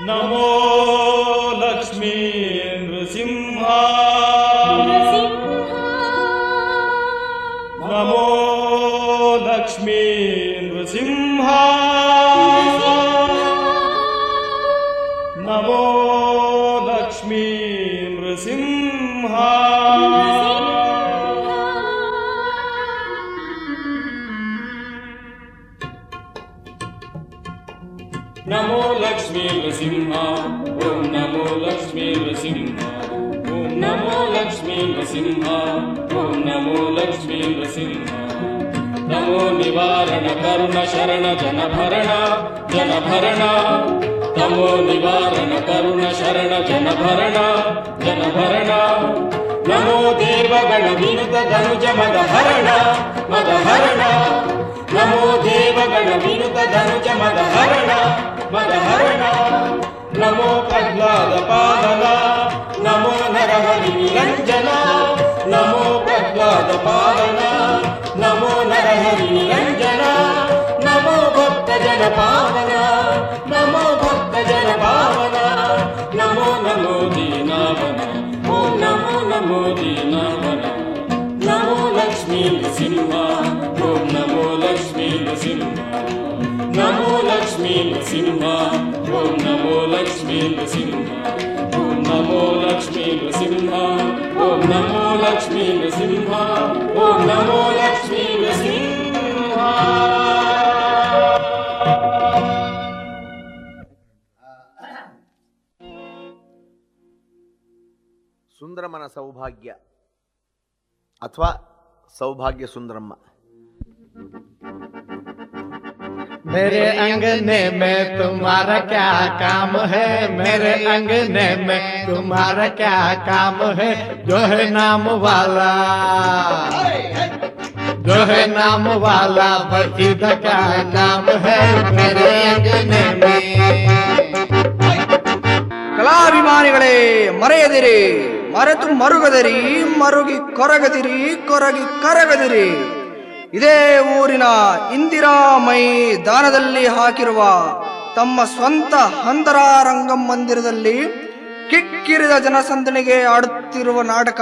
ನಮೋ ಲಕ್ಷ್ಮೀ ನೃಸಿಂಹ ನಮೋ ಲಕ್ಷ್ಮೀ ನೃಸಿಂಹ ನಮೋ ಲಕ್ಷ್ಮೀ ನೃಸಿಂಹ ನಮೋ ಲಕ್ಷ್ಮೀ ನೃಸಿಂಹ ಓಂ ನಮೋ ಲಕ್ಷ್ಮೀ ನೃಸಿಂಹ ಓಂ ನಮೋ ಲಕ್ಷ್ಮೀ ನೃಸಿಂಹ ಓಂ ನಮೋ ಲಕ್ಷ್ಮೀ ನೃಸಿಂಹ ನಮೋ ನಿವಾರಣ ಕರುಣ ಶರಣ ಜನಭರಣ ಜನಭರಣ ನಮೋ ನಿವಾರಣ ಕರುಣ ಶರಣ ಜನಭರಣ ಜನಭರಣ ನಮೋ ದೇವಗಣ ವಿನುತ ಧನುಜ ಮದಹರಣ ಮದಹರಣ ನಮೋ ದೇವಗಣ ವಿನುತ ಧನುಜ ಮದಹರಣ ಮದಹರಣ ನಮೋ ಪ್ರಹ್ಲಾದ ಪಾಲನ ನಮೋ ನರಹರಿ ನಿರಂಜನ ನಮೋ ಪ್ರಹ್ಲಾದ ಪಾಲನ ನಮೋ ನರಹರಿ ನಿರಂಜನ ನಮೋ ಭಕ್ತ ಜನ ಪಾವನ ನಮೋ ಭಕ್ತ ಜನ ಪಾವನ ನಮೋ ನಮೋ ದೀನಾವನ ಓಂ ನಮೋ ನಮೋ ದೀನಾವನ ನಮೋ ಲಕ್ಷ್ಮೀ ನೃಸಿಂಹ ಓಂ ನಮೋ ಲಕ್ಷ್ಮೀ ನೃಸಿಂಹ ನಮೋ ಲಕ್ಷ್ಮೀ ನೃಸಿಂಹ ಓಂ ನಮೋ ಲಕ್ಷ್ಮೀ ನೃಸಿಂಹ ಓಂ ನಮೋ ಲಕ್ಷ್ಮೀ ನೃಸಿಂಹ ಓಂ ನಮೋ ಲಕ್ಷ್ಮೀ ನೃಸಿಂಹ ಓಂ ನಮೋ ಲಕ್ಷ್ಮೀ ನೃಸಿಂಹ. ಸುಂದರಮ್ಮನ ಸೌಭಾಗ್ಯ ಅಥವಾ ಸೌಭಾಗ್ಯ ಸುಂದರಮ್ಮ. मेरे अंगने में तुम्हारा क्या काम है, मेरे अंगने में तुम्हारा क्या काम है, जो है नाम वाला जो है नाम वाला बचीद क्या नाम है मेरे अंगने में. ಕಲಾಭಿಮಾನಿಗಳೇ, ಮರೆಯದಿರಿ, ಮರೆತು ಮರುಗದಿರಿ, ಮರುಗಿ ಕೊರಗದಿರಿ, ಕೊರಗಿ ಕರಗದಿರಿ. ಇದೇ ಊರಿನ ಇಂದಿರಾಮಯಿ ದಾನದಲ್ಲಿ ಹಾಕಿರುವ ತಮ್ಮ ಸ್ವಂತ ಹಂದರ ರಂಗಂ ಮಂದಿರದಲ್ಲಿ ಕಿಕ್ಕಿರಿದ ಜನಸಂದಣಿಗೆ ಆಡುತ್ತಿರುವ ನಾಟಕ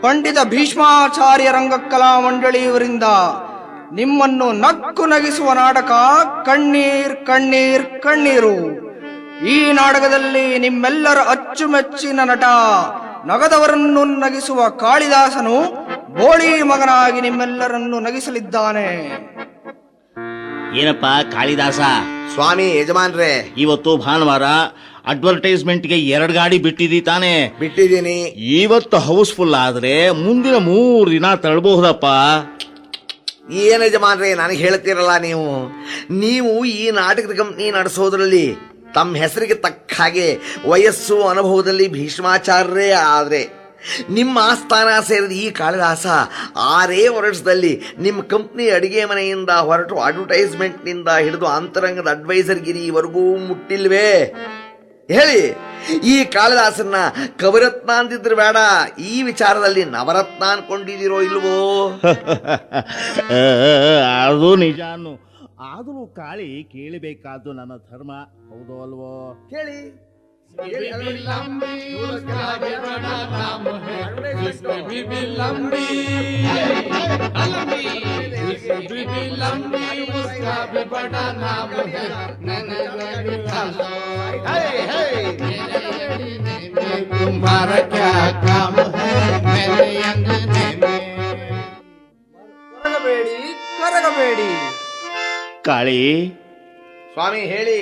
ಪಂಡಿತ ಭೀಷ್ಮಾಚಾರ್ಯ ರಂಗಕಲಾ ಮಂಡಳಿಯವರಿಂದ ನಿಮ್ಮನ್ನು ನಕ್ಕು ನಗಿಸುವ ನಾಟಕ ಕಣ್ಣೀರ್ ಕಣ್ಣೀರ್ ಕಣ್ಣೀರು. ಈ ನಾಟಕದಲ್ಲಿ ನಿಮ್ಮೆಲ್ಲರ ಅಚ್ಚುಮೆಚ್ಚಿನ ನಟ ನಗದವರನ್ನು ನಗಿಸುವ ಕಾಳಿದಾಸನು ಬೋಳಿ ಮಗನಾಗಿ ನಿಮ್ಮೆಲ್ಲರನ್ನು ನಗಿಸಲಿದ್ದಾನೆ. ಏನಪ್ಪ ಕಾಳಿದಾಸ? ಸ್ವಾಮಿ ಯಜಮಾನ್ರೆ, ಇವತ್ತು ಭಾನುವಾರ, ಅಡ್ವರ್ಟೈಸ್ಮೆಂಟ್ಗೆ 2 ಗಾಡಿ ಬಿಟ್ಟಿದಿ ತಾನೆ? ಬಿಟ್ಟಿದ್ದೀನಿ. ಇವತ್ತು ಹೌಸ್ಫುಲ್ ಆದ್ರೆ ಮುಂದಿನ 3 ದಿನ ತಳ್ಬಹುದಪ್ಪ. ಏನು ಯಜಮಾನ್ರೆ ನನಗೆ ಹೇಳ್ತೀರಲ್ಲ, ನೀವು ಈ ನಾಟಕದ ಕಂಪ್ನಿ ನಡೆಸೋದ್ರಲ್ಲಿ ತಮ್ಮ ಹೆಸರಿಗೆ ತಕ್ಕ ಹಾಗೆ ವಯಸ್ಸು ಅನುಭವದಲ್ಲಿ ಭೀಷ್ಮಾಚಾರ್ಯರೇ ಆದರೆ ನಿಮ್ಮ ಆಸ್ಥಾನ ಸೇರಿದ ಈ ಕಾಳಿದಾಸ 6 ವರ್ಷದಲ್ಲಿ ನಿಮ್ಮ ಕಂಪ್ನಿ ಅಡಿಗೆ ಮನೆಯಿಂದ ಹೊರಟು ಅಡ್ವರ್ಟೈಸ್ಮೆಂಟ್ನಿಂದ ಹಿಡಿದು ಅಂತರಂಗದ ಅಡ್ವೈಸರ್ಗಿರಿವರೆಗೂ ಮುಟ್ಟಿಲ್ವೇ? ಹೇಳಿ, ಈ ಕಾಳಿದಾಸನ್ನ ಕವಿರತ್ನ ಅಂತಿದ್ರು ಬೇಡ, ಈ ವಿಚಾರದಲ್ಲಿ ನವರತ್ನ ಅನ್ಕೊಂಡಿದ್ದೀರೋ ಇಲ್ವೋ? ಅದು ನಿಜಾನು. ಆದರೂ ಕಾಳಿ ಕೇಳಬೇಕಾದ್ದು ನನ್ನ ಧರ್ಮ, ಹೌದೋ ಅಲ್ವೋ? ಕೇಳಿ. तुम्हारा क्या काम है मेरे अंगने में. ಕರಗಬೇಡಿ, ಕರಗಬೇಡಿ. ಕಾಳಿ ಸ್ವಾಮಿ ಹೇಳಿ.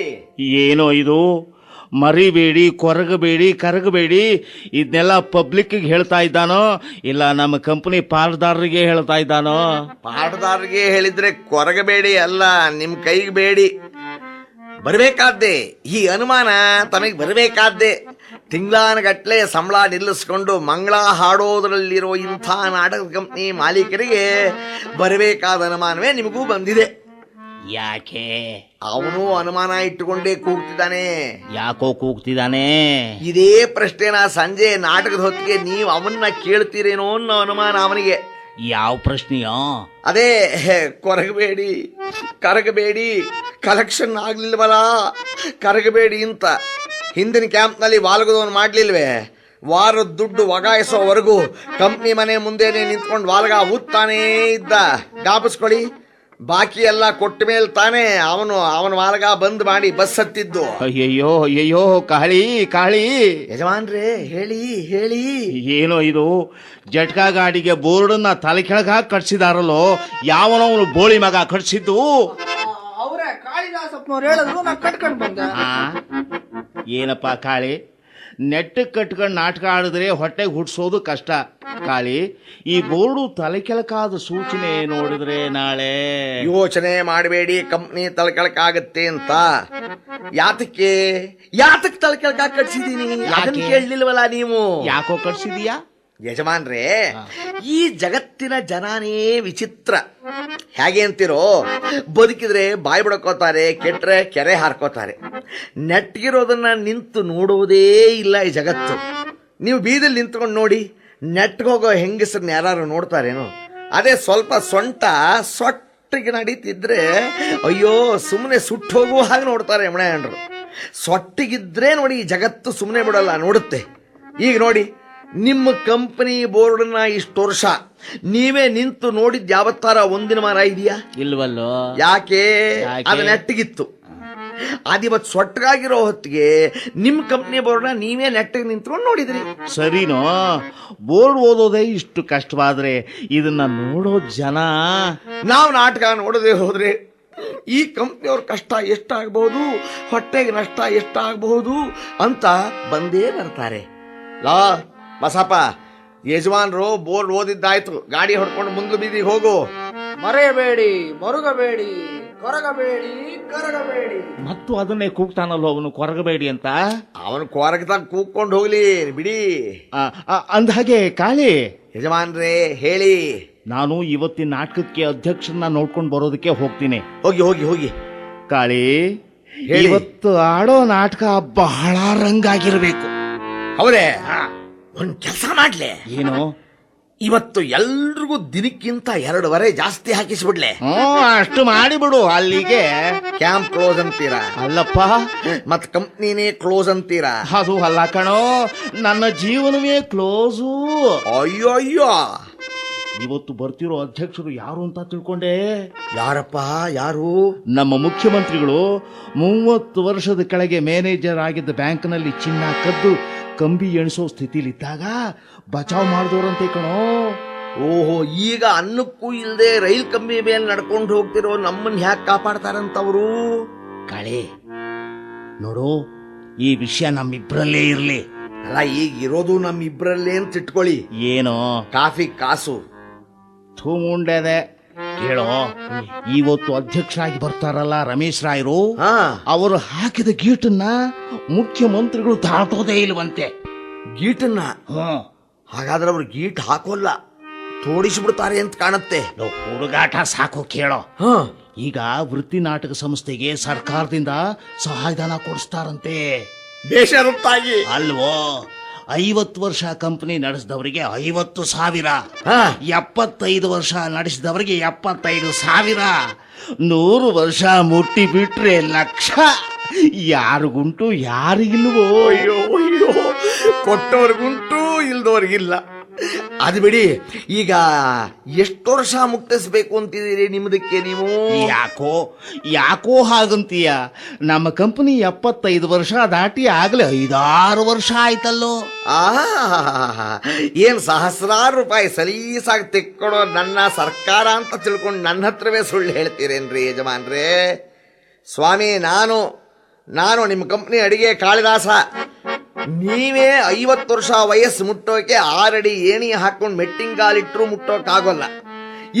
ಏನೋ ಇದು? ಮರಿಬೇಡಿ, ಕೊರಗಬೇಡಿ, ಕರಗಬೇಡಿ, ಇದನ್ನೆಲ್ಲ ಪಬ್ಲಿಕ್ ಹೇಳ್ತಾ ಇದ್ದಾನೋ ಇಲ್ಲ ನಮ್ಮ ಕಂಪನಿ ಪಾಲ್ದಾರರಿಗೆ ಹೇಳ್ತಾ ಇದ್ದಾನೋ? ಪಾಠದಾರರಿಗೆ ಹೇಳಿದ್ರೆ ಕೊರಗಬೇಡಿ ಅಲ್ಲ, ನಿಮ್ ಕೈಗೆ ಬೇಡಿ. ಬರಬೇಕಾದ್ದೆ ಈ ಅನುಮಾನ ತಮಗೆ ಬರಬೇಕಾದ್ದೆ. ತಿಂಗಳಾನಗಟ್ಲೆ ಸಂಬಳ ನಿಲ್ಲಿಸ್ಕೊಂಡು ಮಂಗಳ ಹಾಡೋದ್ರಲ್ಲಿರೋ ಇಂಥ ನಾಟಕದ ಕಂಪ್ನಿ ಮಾಲೀಕರಿಗೆ ಬರಬೇಕಾದ ಅನುಮಾನವೇ ನಿಮಗೂ ಬಂದಿದೆ. ಯಾಕೆ? ಅವನು ಅನುಮಾನ ಇಟ್ಟುಕೊಂಡೇ ಕೂಗ್ತಿದ್ದಾನೆ. ಯಾಕೋ ಕೂಗ್ತಿದ್ದಾನೆ? ಇದೇ ಪ್ರಶ್ನೆನ ಸಂಜೆ ನಾಟಕದ ಹೊತ್ತಿಗೆ ನೀವು ಅವನ್ನ ಕೇಳ್ತೀರೇನೋ ಅನ್ನೋ ಅನುಮಾನ ಅವನಿಗೆ. ಯಾವ ಪ್ರಶ್ನೆಯೋ? ಅದೇ ಕೊರಗಬೇಡಿ ಕರಗಬೇಡಿ, ಕಲೆಕ್ಷನ್ ಆಗ್ಲಿಲ್ವಲ್ಲ ಕರಗಬೇಡಿ ಅಂತ. ಹಿಂದಿನ ಕ್ಯಾಂಪ್ನಲ್ಲಿ ವಾಲ್ಗದವನು ಮಾಡ್ಲಿಲ್ವೇ? ವಾರದ ದುಡ್ಡು ಒಗಾಯಿಸೋವರೆಗೂ ಕಂಪ್ನಿ ಮನೆ ಮುಂದೆನೆ ನಿಂತ್ಕೊಂಡು ವಾಲ್ಗ ಊದ್ತಾನೇ ಇದ್ದ. ಗಾಪಿಸ್ಕೊಳ್ಳಿ, ಬಾಕಿ ಎಲ್ಲ ಕೊಟ್ಟ ಮೇಲೆ ತಾನೇ ಅವನ ವಾಲ್ಗ ಬಂದ್ ಮಾಡಿ ಬಸ್ ಹತ್ತಿದ್ದು. ಅಯ್ಯಯ್ಯೋ ಅಯ್ಯಯ್ಯೋ, ಕಾಳಿ ಕಾಳಿ. ಯಜಮಾನ್ರೇ ಹೇಳಿ ಹೇಳಿ. ಏನೋ ಇದು, ಜಟ್ಕಾ ಗಾಡಿಗೆ ಬೋರ್ಡನ್ನ ತಲೆ ಕೆಳಗಾಗಿ ಕಟ್ಸಿದಾರಲ್ಲೋ, ಯಾವನವನು ಬೋಳಿ ಮಗ ಕಟ್ಸಿದ್ದು? ಅವರೇ ಕಾಳಿದಾಸಪ್ಪನವ್ರು ಹೇಳಿದ್ರು, ನಾ ಕಟ್ಕೊಂಡು ಬಂದೆ. ಏನಪ್ಪ ಕಾಳಿ, ನೆಟ್ಟಕ್ಕೆ ಕಟ್ಕೊಂಡು ನಾಟಕ ಆಡಿದ್ರೆ ಹೊಟ್ಟೆಗೆ ಹುಡ್ಸೋದು ಕಷ್ಟ. ಕಾಳಿ, ಈ ಬೋರ್ಡು ತಲೆ ಕೆಳಕಾದ ಸೂಚನೆ ನೋಡಿದ್ರೆ ನಾಳೆ ಯೋಚನೆ ಮಾಡಬೇಡಿ ಕಂಪ್ನಿ ತಲೆಕೆಳಕಾಗತ್ತೆ ಅಂತ. ಯಾತಕ್ಕೆ ತಲೆಕೆಳಕ ಕಟ್ಸಿದೀನಿ ಅದನ್ನ ಕೇಳಲಿಲ್ವಲ್ಲ ನೀವು? ಯಾಕೋ ಕಟ್ಸಿದೀಯಾ? ಯಜಮಾನ್ರೇ, ಈ ಜಗತ್ತಿನ ಜನಾನೇ ವಿಚಿತ್ರ. ಹೇಗೆ ಅಂತಿರೋ, ಬದುಕಿದ್ರೆ ಬಾಯಿ ಬಿಡ್ಕೋತಾರೆ, ಕೆಟ್ರೆ ಕೆರೆ ಹಾರ್ಕೋತಾರೆ. ನೆಟ್ಗಿರೋದನ್ನ ನಿಂತು ನೋಡುವುದೇ ಇಲ್ಲ ಈ ಜಗತ್ತು. ನೀವು ಬೀದಲ್ಲಿ ನಿಂತ್ಕೊಂಡು ನೋಡಿ, ನೆಟ್ಗೋಗೋ ಹೆಂಗಸರನ್ನ ಯಾರು ನೋಡ್ತಾರೇನು? ಅದೇ ಸ್ವಲ್ಪ ಸೊಟ್ಟಿಗೆ ನಡೀತಿದ್ರೆ ಅಯ್ಯೋ ಸುಮ್ಮನೆ ಸುಟ್ಟು ಹೋಗುವ ಹಾಗೆ ನೋಡ್ತಾರೆ ಮನೆಯಂಡ್ರು. ಸೊಟ್ಟಿಗಿದ್ರೆ ನೋಡಿ ಈ ಜಗತ್ತು ಸುಮ್ಮನೆ ಬಿಡಲ್ಲ, ನೋಡುತ್ತೆ. ಈಗ ನೋಡಿ, ನಿಮ್ಮ ಕಂಪನಿ ಬೋರ್ಡನ್ನ ಇಷ್ಟು ವರ್ಷ ನೀವೇ ನಿಂತು ನೋಡಿದ್ ಯಾವತ್ತಾರ ಒಂದಿನ ಮಾರ ಇದೆಯಾ? ಇಲ್ವಲ್ಲೋ. ಯಾಕೆ? ಅದು ನೆಟ್ಟಿಗಿತ್ತು. ಅದಿವತ್ತು ಸೊಟ್ಟಗಾಗಿರೋ ಹೊತ್ತಿಗೆ ನಿಮ್ಮ ಕಂಪ್ನಿ ಬೋರ್ಡ್ನ ನೀವೇ ನೆಟ್ಟಿಗೆ ನಿಂತ್ಕೊಂಡು ನೋಡಿದ್ರಿ. ಸರಿನೋ, ಬೋರ್ಡ್ ಓದೋದೇ ಇಷ್ಟು ಕಷ್ಟವಾದ್ರೆ ಇದನ್ನ ನೋಡೋ ಜನ, ನಾವು ನಾಟಕ ನೋಡದೆ ಹೋದ್ರೆ ಈ ಕಂಪ್ನಿಯವ್ರ ಕಷ್ಟ ಎಷ್ಟಾಗಬಹುದು, ಹೊಟ್ಟೆಗೆ ನಷ್ಟ ಎಷ್ಟಾಗಬಹುದು ಅಂತ ಬಂದೇ ಬರ್ತಾರೆ. ಲಾ ಬಸಪ್ಪ, ಯಜಮಾನ್ರು ಬೋರ್ಡ್ ಓದಿದ್ದಾಯ್ತು, ಗಾಡಿ ಹೊಡ್ಕೊಂಡು ಮುಂದೆ ಬೀದಿಗೆ ಹೋಗು. ಮರೆಯಬೇಡಿ, ಮರುಗಬೇಡಿ, ಕೊರಗಬೇಡಿ, ಕರಗಬೇಡಿ. ಮತ್ತು ಅದನ್ನೇ ಕೂಗ್ತಾನಲ್ಲ ಅವನು, ಕೊರಗಬೇಡಿ ಅಂತ. ಅವನು ಕೊರಗದಾಗ ಕೂಗ್ಕೊಂಡು ಹೋಗ್ಲಿ ಬಿಡಿ. ಅಂದಹಾಗೆ ಕಾಳಿ ಯಜಮಾನ್ರೇ ಹೇಳಿ. ನಾನು ಇವತ್ತಿನ ನಾಟಕಕ್ಕೆ ಅಧ್ಯಕ್ಷರನ್ನ ನೋಡ್ಕೊಂಡು ಬರೋದಕ್ಕೆ ಹೋಗ್ತೀನಿ. ಹೋಗಿ ಹೋಗಿ ಹೋಗಿ. ಕಾಳಿ, ಹೇಳಿ. ಇವತ್ತು ಆಡೋ ನಾಟಕ ಬಹಳ ರಂಗಾಗಿರ್ಬೇಕು. ಹೌದೇ? ಒಂದ್ ಕೆಲಸ ಮಾಡ್ಲೆ. ಏನು? ಇವತ್ತು ಎಲ್ರಿಗೂ ದಿನಕ್ಕಿಂತ 2 ಜಾಸ್ತಿ ಹಾಕಿಸ್ಬಿಡ್ಲೆ. ಅಷ್ಟು ಮಾಡಿಬಿಡು. ಅಲ್ಲಿಗೆ ಕ್ಯಾಂಪ್ ಕ್ಲೋಸ್ ಅಂತೀರಾ? ಅಲ್ಲಪ್ಪ, ಮತ್ ಕಂಪ್ನಿನೇ ಕ್ಲೋಸ್ ಅಂತೀರಾ? ಅದು ಅಲ್ಲ ಕಣೋ, ನನ್ನ ಜೀವನವೇ ಕ್ಲೋಸು. ಅಯ್ಯೋ ಅಯ್ಯೋ, ಇವತ್ತು ಬರ್ತಿರೋ ಅಧ್ಯಕ್ಷರು ಯಾರು ಅಂತ ತಿಳ್ಕೊಂಡೆ? ಯಾರಪ್ಪ? ಯಾರು? ನಮ್ಮ ಮುಖ್ಯಮಂತ್ರಿಗಳು 30 ವರ್ಷದ ಕೆಳಗೆ ಮ್ಯಾನೇಜರ್ ಆಗಿದ್ದ ಬ್ಯಾಂಕ್ನಲ್ಲಿ ಚಿನ್ನ ಕದ್ದು ಕಂಬಿ ಎಣಿಸೋ ಸ್ಥಿತಿಲಿದ್ದಾಗ ಬಚಾವ್ ಮಾಡಿದವರಂತೆ ಕಣೋ. ಓಹೋ, ಈಗ ಅನ್ನಕ್ಕೂ ಇಲ್ಲದೆ ರೈಲ್ ಕಂಬಿ ಮೇಲೆ ನಡ್ಕೊಂಡು ಹೋಗ್ತಿರೋ ನಮ್ಮನ್ನ ಹ್ಯಾಕ್ ಕಾಪಾಡ್ತಾರಂತವ್ರು? ಕಾಳಿ ನೋಡು, ಈ ವಿಷಯ ನಮ್ಮಿಬ್ರಲ್ಲೇ ಇರ್ಲಿ. ಅಲ್ಲ, ಈಗ ಇರೋದು ನಮ್ಮಿಬ್ರಲ್ಲೇ ಅಂತ ಇಟ್ಕೊಳ್ಳಿ. ಏನೋ ಕಾಫಿ ಕಾಸು ಥೂಮುಂಡೆದೆ. ಕೇಳೋ, ಇವತ್ತು ಅಧ್ಯಕ್ಷರಾಗಿ ಬರ್ತಾರಲ್ಲ ರಮೇಶ್ ರಾಯರು, ಹಾ, ಅವರು ಹಾಕಿದ ಗೀಟನ್ನ ಮುಖ್ಯಮಂತ್ರಿಗಳು ದಾಟೋದೇ ಇಲ್ವಂತೆ. ಗೀಟನ್ನ? ಹಾಗಾದ್ರೆ ಅವ್ರು ಗೀಟ್ ಹಾಕೋಲ್ಲ, ತೋಡಿಸ್ಬಿಡ್ತಾರೆ ಅಂತ ಕಾಣುತ್ತೆ. ಹುಡುಗಾಟ ಸಾಕು. ಕೇಳೋ, ಹಾ, ಈಗ ವೃತ್ತಿ ನಾಟಕ ಸಂಸ್ಥೆಗೆ ಸರ್ಕಾರದಿಂದ ಸಹಾಯಧನ ಕೊಡಿಸ್ತಾರಂತೆ. ಬೇಷರತ್ತಾಗಿ ಅಲ್ವೋ? 50 ವರ್ಷ ಕಂಪನಿ ನಡೆಸಿದವರಿಗೆ 50,000, ಹಾ, 75 ವರ್ಷ ನಡೆಸಿದವರಿಗೆ 75,000, 100 ವರ್ಷ ಮುಟ್ಟಿ ಬಿಟ್ರೆ 1,00,000. ಯಾರಿಗುಂಟು ಯಾರಿಗಿಲ್ವೋ? ಅಯ್ಯೋ ಅಯ್ಯೋ, ಕೊಟ್ಟವ್ರಿಗುಂಟು ಇಲ್ದವ್ರಿಗಿಲ್ಲ. ಅದು ಬಿಡಿ, ಈಗ ಎಷ್ಟು ವರ್ಷ ಮುಕ್ತಿಸ್ಬೇಕು ಅಂತಿದ್ದೀರಿ ನಿಮ್ದಕ್ಕೆ ನೀವು? ಯಾಕೋ ಹಾಗಂತೀಯ? ನಮ್ಮ ಕಂಪನಿ 75 ವರ್ಷ ದಾಟಿ ಆಗ್ಲೇ 5-6 ವರ್ಷ ಆಯ್ತಲ್ಲೋ. ಏನ್ ಸಹಸ್ರಾರು ರೂಪಾಯಿ ಸಲೀಸಾಗಿ ತೆಕ್ಕೊಡೋ ನನ್ನ ಸರ್ಕಾರ ಅಂತ ತಿಳ್ಕೊಂಡು ನನ್ನ ಹತ್ರವೇ ಸುಳ್ಳು ಹೇಳ್ತೀರೇನ್ರಿ ಯಜಮಾನ್ರೇ? ಸ್ವಾಮಿ, ನಾನು ನಿಮ್ಮ ಕಂಪ್ನಿ ಅಡಿಗೆ ಕಾಳಿದಾಸ. ನೀವೇ 50 ವರ್ಷ ವಯಸ್ಸು ಮುಟ್ಟೋಕೆ 6 ಅಡಿ ಏಣಿ ಹಾಕೊಂಡು ಮೆಟ್ಟಿಂಗಾಲಿಟ್ರು ಮುಟ್ಟೋಕ್ಕಾಗೋಲ್ಲ.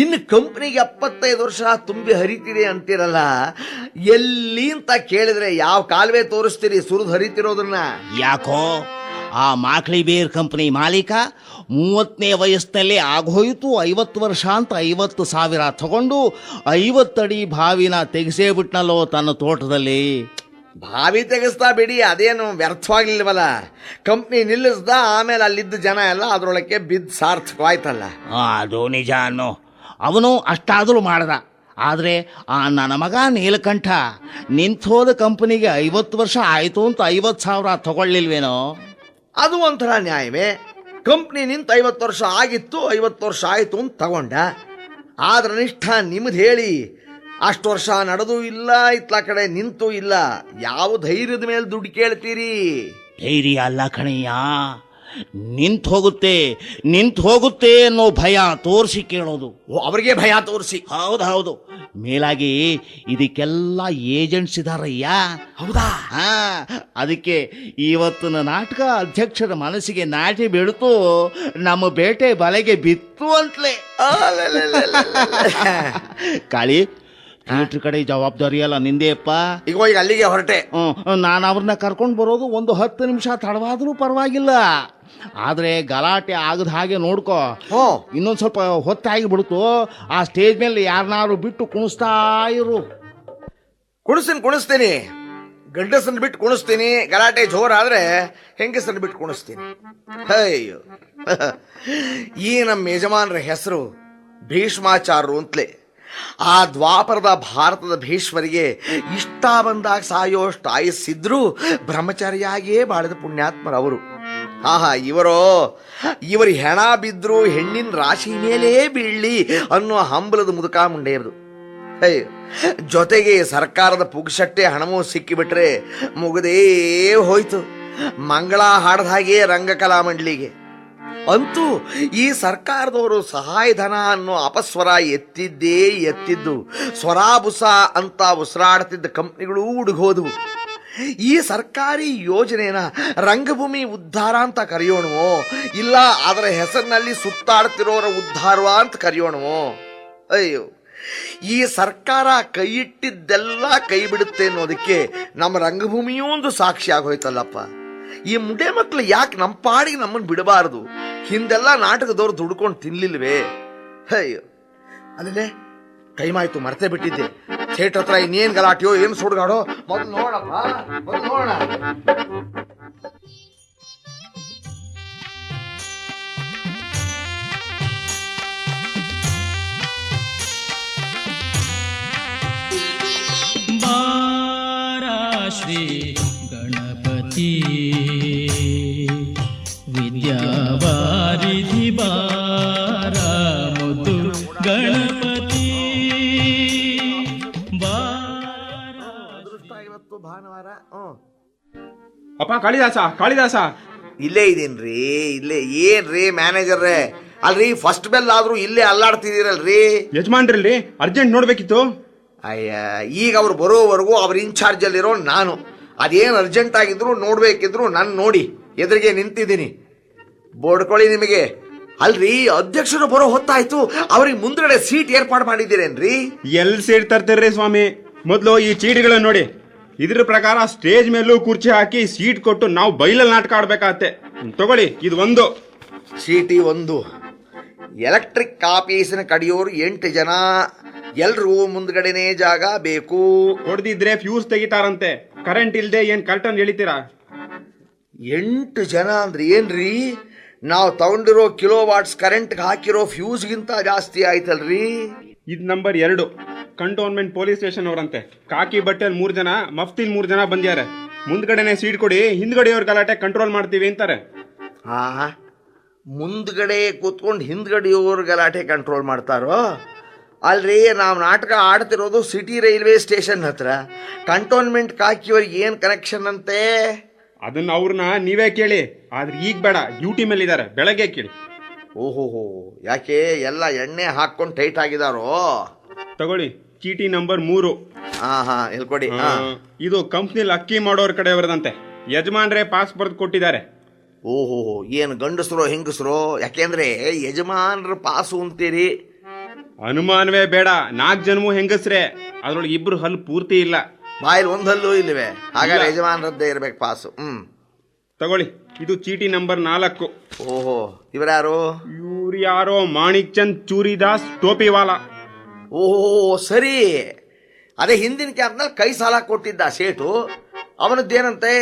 ಇನ್ನು ಕಂಪ್ನಿಗೆ 75 ವರ್ಷ ತುಂಬಿ ಹರಿತಿದೆ ಅಂತಿರಲ್ಲ, ಎಲ್ಲಿ ಅಂತ ಕೇಳಿದ್ರೆ ಯಾವ ಕಾಲುವೆ ತೋರಿಸ್ತೀರಿ ಸುರಿದು ಹರಿತಿರೋದನ್ನ? ಯಾಕೋ ಆ ಮಾಕ್ಲಿ ಬೇರ್ ಕಂಪನಿ ಮಾಲೀಕ 30ನೇ ವಯಸ್ಸಿನಲ್ಲಿ ಆಗೋಯ್ತು 50 ವರ್ಷ ಅಂತ 50,000 ತಗೊಂಡು 50 ಅಡಿ ಬಾವಿನ ತೆಗೆಸೇ ಬಿಟ್ನಲ್ಲೋ ತನ್ನ ತೋಟದಲ್ಲಿ. ಬಾವಿ ತೆಗೆಸ್ತಾ ಬಿಡಿ, ಅದೇನು ವ್ಯರ್ಥವಾಗ್ಲಿಲ್ವಲ್ಲ. ಕಂಪ್ನಿ ನಿಲ್ಲಿಸ್ದ, ಆಮೇಲೆ ಅಲ್ಲಿದ್ದ ಜನ ಎಲ್ಲ ಅದರೊಳಕ್ಕೆ ಬಿದ್ದು ಸಾರ್ಥಕವಾಯ್ತಲ್ಲ. ಅದು ನಿಜ ಅನ್ನೋ. ಅವನು ಅಷ್ಟಾದರೂ ಮಾಡ್ದ. ಆದರೆ ಆ ನನ್ನ ಮಗ ನೀಲಕಂಠ ನಿಂತೋದ ಕಂಪನಿಗೆ 50 ವರ್ಷ ಆಯಿತು ಅಂತ 50,000 ತಗೊಳ್ಳಿಲ್ವೇನೋ? ಅದು ಒಂಥರ ನ್ಯಾಯವೇ. ಕಂಪ್ನಿ ನಿಂತು 50 ವರ್ಷ ಆಗಿತ್ತು, 50 ವರ್ಷ ಆಯಿತು ಅಂತ ತಗೊಂಡ. ಆದ್ರೆ ನಿಷ್ಠ ನಿಮ್ದು ಹೇಳಿ, ಅಷ್ಟು ವರ್ಷ ನಡೆದೂ ಇಲ್ಲ, ಇತ್ಲ ಕಡೆ ನಿಂತೂ ಇಲ್ಲ. ಯಾವ ಧೈರ್ಯದ ಮೇಲೆ ದುಡ್ಡು ಕೇಳ್ತೀರಿ? ಧೈರ್ಯ ಅಲ್ಲ ಕಣಯ್ಯ, ನಿಂತು ಹೋಗುತ್ತೆ ಅನ್ನೋ ಭಯ ತೋರಿಸಿ ಕೇಳೋದು. ಅವ್ರಿಗೆ ಭಯ ತೋರಿಸಿ? ಹೌದು. ಮೇಲಾಗಿ ಇದಕ್ಕೆಲ್ಲ ಏಜೆಂಟ್ಸ್ ಇದಾರಯ್ಯ. ಹೌದಾ? ಹಾ, ಅದಕ್ಕೆ ಇವತ್ತಿನ ನಾಟಕ ಅಧ್ಯಕ್ಷರ ಮನಸ್ಸಿಗೆ ನಾಟಿ ಬೀಳ್ತು, ನಮ್ಮ ಬೇಟೆ ಬಲೆಗೆ ಬಿತ್ತು ಅಂತಲೇ. ಕಾಳಿ, ಥಿಯೇಟ್ರ್ ಕಡೆ ಜವಾಬ್ದಾರಿ ಅಲ್ಲ ನಿಂದೇಪ್ಪ. ಈಗ ಅಲ್ಲಿಗೆ ಹೊರಟೆ. ನಾನು ಅವ್ರನ್ನ ಕರ್ಕೊಂಡು ಬರೋದು ಒಂದು 10 ನಿಮಿಷ ತಡವಾದರೂ ಪರವಾಗಿಲ್ಲ. ಆದರೆ ಗಲಾಟೆ ಆಗದ ಹಾಗೆ ನೋಡ್ಕೋ. ಇನ್ನೊಂದು ಸ್ವಲ್ಪ ಹೊತ್ತಾಗಿ ಬಿಡ್ತು, ಆ ಸ್ಟೇಜ್ ಮೇಲೆ ಯಾರನ್ನಾರು ಬಿಟ್ಟು ಕುಣಿಸ್ತಾ ಇರು. ಕುಣಿಸ್ತೀನಿ. ಗಂಡಸನ್ನು ಬಿಟ್ಟು ಕುಣಿಸ್ತೀನಿ. ಗಲಾಟೆ ಜೋರಾದ್ರೆ ಹೆಂಗಸನ್ನು ಬಿಟ್ಟು ಕುಣಿಸ್ತೀನಿ. ಅಯ್ಯೋ, ಈ ನಮ್ಮ ಯಜಮಾನರ ಹೆಸರು ಭೀಷ್ಮಾಚಾರ್ಯರು ಅಂತಲೇ. ಆ ದ್ವಾಪರದ ಭಾರತದ ಭೀಷ್ಮರಿಗೆ ಇಷ್ಟ ಬಂದಾಗ ಸಾಯೋಷ್ಟು ಆಯಸ್ಸಿದ್ರು ಬ್ರಹ್ಮಚಾರಿಯಾಗಿಯೇ ಬಾಳಿದ ಪುಣ್ಯಾತ್ಮರವರು. ಇವರು ಹೆಣ ಬಿದ್ರು ಹೆಣ್ಣಿನ ರಾಶಿ ಮೇಲೇ ಬೀಳ್ಲಿ ಅನ್ನೋ ಹಂಬಲದ ಮುದುಕ ಮುಂಡೆಯದು. ಜೊತೆಗೆ ಸರ್ಕಾರದ ಪುಗ್ಸಟ್ಟೆ ಹಣವೂ ಸಿಕ್ಕಿಬಿಟ್ರೆ ಮುಗದೇ ಹೋಯ್ತು. ಮಂಗಳ ಹಾಡದ ಹಾಗೆ ರಂಗಕಲಾ ಮಂಡಳಿಗೆ ಅಂತೂ ಈ ಸರ್ಕಾರದವರು ಸಹಾಯಧನ ಅನ್ನೋ ಅಪಸ್ವರ ಎತ್ತಿದ್ದು. ಸ್ವರಾಬುಸ ಅಂತ ಉಸಿರಾಡ್ತಿದ್ದ ಕಂಪ್ನಿಗಳೂ ಉಡುಗೋದವು. ಈ ಸರ್ಕಾರಿ ಯೋಜನೆನ ರಂಗಭೂಮಿ ಉದ್ಧಾರ ಅಂತ ಕರೆಯೋಣವೋ, ಇಲ್ಲ ಅದರ ಹೆಸರಿನಲ್ಲಿ ಸುತ್ತಾಡ್ತಿರೋರ ಉದ್ಧಾರವ ಅಂತ ಕರೆಯೋಣವೋ? ಅಯ್ಯೋ, ಈ ಸರ್ಕಾರ ಕೈ ಇಟ್ಟಿದ್ದೆಲ್ಲ ಕೈ ಬಿಡುತ್ತೆ ಅನ್ನೋದಕ್ಕೆ ನಮ್ಮ ರಂಗಭೂಮಿಯೂ ಒಂದು ಸಾಕ್ಷಿ ಆಗೋಯ್ತಲ್ಲಪ್ಪ. ಈ ಮುಂಡೆ ಮಕ್ಕಳು ಯಾಕೆ ನಮ್ಮ ಪಾಡಿಗೆ ನಮ್ಮನ್ನು ಬಿಡಬಾರದು? ಹಿಂದೆಲ್ಲ ನಾಟಕದವ್ರು ದುಡ್ಕೊಂಡು ತಿನ್ಲಿಲ್ವೇ? ಅಯ್ಯೋ, ಅಲ್ಲೇ ಟೈಮ್ ಆಯ್ತು, ಮರ್ತೇ ಬಿಟ್ಟಿದ್ದೆ. ಥಿಯೇಟರ್ ಹತ್ರ ಇನ್ನೇನು ಗಲಾಟೆಯೋ, ಏನು ಸುಡ್ಗಾಡೋ, ಮೊದಲು ನೋಡಪ್ಪ, ಮೊದಲು ನೋಡೋಣ. ಶ್ರೀ ಗಣಪತಿ ವಿದ್ಯಾವಾರಿಧಿ ಬಾರ ಮುದ್ದು ಗಣಪತಿ ಇವತ್ತು ಭಾನುವಾರ. ಅಪ್ಪ ಕಾಳಿದಾಸ ಇಲ್ಲೇ ಇದೇನ್ರಿ? ಇಲ್ಲೇ ಏನ್ರಿ ಮ್ಯಾನೇಜರ್ರೇ? ಅಲ್ರಿ, ಫಸ್ಟ್ ಬೆಲ್ ಆದ್ರೂ ಇಲ್ಲೇ ಅಲ್ಲಾಡ್ತಿದ್ದೀರಲ್ರಿ. ಯಜಮಾನ್ರಲ್ಲಿ ಅರ್ಜೆಂಟ್ ನೋಡ್ಬೇಕಿತ್ತು. ಅಯ್ಯ, ಈಗ ಅವ್ರು ಬರೋವರೆಗೂ ಅವ್ರ ಇನ್ಚಾರ್ಜ್ ಅಲ್ಲಿರೋ ನಾನು ಅದೇನು ಅರ್ಜೆಂಟ್ ಆಗಿದ್ರು ನೋಡ್ಬೇಕಿದ್ರು ನಾನು ನೋಡಿ ಎದುರಿಗೆ ನಿಂತಿದ್ದೀನಿ. ಬೋಡ್ಕೊಳ್ಳಿ ನಿಮಗೆ. ಅಲ್ರಿ, ಅಧ್ಯಕ್ಷರು ಬರೋ ಹೊತ್ತಾಯ್ತು, ಅವ್ರಿಗೆ ಮುಂದ್ಗಡೆ ಸೀಟ್ ಏರ್ಪಾಡು ಮಾಡಿದ್ದೀರೇನ್ರಿ? ಎಲ್ಲಿ ಸೀಟ್ ತರ್ತೀರ್ರಿ ಸ್ವಾಮಿ? ಮೊದಲು ಈ ಚೀಟಿಗಳನ್ನ ನೋಡಿ. ಇದ್ರ ಪ್ರಕಾರ ಸ್ಟೇಜ್ ಮೇಲೂ ಕುರ್ಚಿ ಹಾಕಿ ಸೀಟ್ ಕೊಟ್ಟು ನಾವು ಬೈಲಲ್ಲಿ ನಾಟಕ ಆಡ್ಬೇಕಾಗತ್ತೆ. ತಗೊಳ್ಳಿ, ಇದು ಒಂದು ಚೀಟಿ. ಒಂದು ಎಲೆಕ್ಟ್ರಿಕ್ ಆಫೀಸಿನ ಕಡಿಯೋರು 8 ಜನ. ಎಲ್ರೂ ಮುಂದ್ಗಡೆನೇ ಜಾಗ ಬೇಕು. ಹೊಡೆದಿದ್ರೆ ಫ್ಯೂಸ್ ತೆಗಿತಾರಂತೆ. ಕರೆಂಟ್ ಇಲ್ದೆ ಏನ್ ಕರ್ಟನ್ ಎಳಿತೀರಾ? 8 ಜನ ಅಂದ್ರೆ ಏನ್ರಿ? ನಾವು ತಗೊಂಡಿರೋ ಕಿಲೋ ವಾಟ್ಸ್ ಕರೆಂಟ್ ಹಾಕಿರೋ ಫ್ಯೂಸ್ಗಿಂತ ಜಾಸ್ತಿ ಆಯ್ತಲ್ರಿ. ಇದು ನಂಬರ್ 2, ಕಂಟೋನ್ಮೆಂಟ್ ಪೊಲೀಸ್ ಸ್ಟೇಷನ್ ಅವರಂತೆ. ಕಾಕಿ ಬಟ್ಟೆಲ್ 3 ಜನ, ಮಫ್ತಿಲ್ 3 ಜನ ಬಂದ್ಯಾರೆ. ಮುಂದ್ಗಡೆನೆ ಸೀಟ್ ಕೊಡಿ, ಹಿಂದ್ಗಡೆಯವ್ರ ಗಲಾಟೆ ಕಂಟ್ರೋಲ್ ಮಾಡ್ತೀವಿ ಅಂತಾರೆ. ಮುಂದ್ಗಡೆ ಕೂತ್ಕೊಂಡು ಹಿಂದ್ಗಡೆಯವ್ರ ಗಲಾಟೆ ಕಂಟ್ರೋಲ್ ಮಾಡ್ತಾರೋ? ಅಲ್ರಿ, ನಾವು ನಾಟಕ ಆಡ್ತಿರೋದು ಸಿಟಿ ರೈಲ್ವೆ ಸ್ಟೇಷನ್ ಹತ್ರ. ಕಂಟೋನ್ಮೆಂಟ್ ಕಾಕಿಯವ್ರಿಗೆ ಏನು ಕನೆಕ್ಷನ್ ಅಂತೆ? ಅದನ್ನ ಅವ್ರನ್ನ ನೀವೇ ಕೇಳಿ. ಆದ್ರೆ ಈಗ ಬೇಡ, ಡ್ಯೂಟಿ ಮೇಲೆ ಇದ್ದಾರೆ, ಬೆಳಗ್ಗೆ ಕೇಳಿ. ಓಹೋ, ಯಾಕೆ ಎಲ್ಲ ಎಣ್ಣೆ ಹಾಕೊಂಡು ಟೈಟ್ ಆಗಿದಾರೋ? ತಗೊಳ್ಳಿ, ಚೀಟಿ ನಂಬರ್ 3. ಹೇಳ್ಕೊಡಿ. ಇದು ಕಂಪ್ನಿಲಿ ಅಕ್ಕಿ ಮಾಡೋರ್ ಕಡೆಯವರದಂತೆ. ಯಜಮಾನ್ರೆ ಪಾಸ್ ಬರ್ದು ಕೊಟ್ಟಿದ್ದಾರೆ. ಓಹೋ, ಏನು ಗಂಡಸರೋ ಹೆಂಗಸರೋ? ಯಾಕೆಂದ್ರೆ ಯಜಮಾನ್ರ ಪಾಸು ಅಂತೀರಿ. ಅನುಮಾನವೇ ಬೇಡ, 4 ಜನವೂ ಹೆಂಗಸ್ರೆ. ಅದ್ರೊಳಗೆ 2 ಹಲ್ಲು ಪೂರ್ತಿ ಇಲ್ಲ. ಬಾಯಲ್ಲಿ 1 ಹಲ್ಲು ಇಲ್ವೇ? ಹಾಗಾದ್ರೆ ಯಜಮಾನ್ರದ್ದೇ ಇರ್ಬೇಕು ಪಾಸು. ತಗೊಳ್ಳಿ, ಇದು ಚೀಟಿ ನಂಬರ್ 4. ಓಹೋ, ಇವರ್ಯಾರು? ಇವ್ರು ಯಾರೋ ಮಾಣಿಕ್ ಚಂದ್ ಚೂರಿದಾಸ್ ಟೋಪಿವಾಲಾ. ಓಹೋ, ಸರಿ. ಅದೇ ಹಿಂದಿನ ಕ್ಯಾಂಪ್ನಲ್ಲಿ ಕೈ ಸಾಲ ಕೊಟ್ಟಿದ್ದ ಸೇಟು. ಅವನದ್ದೇನಂತೆ,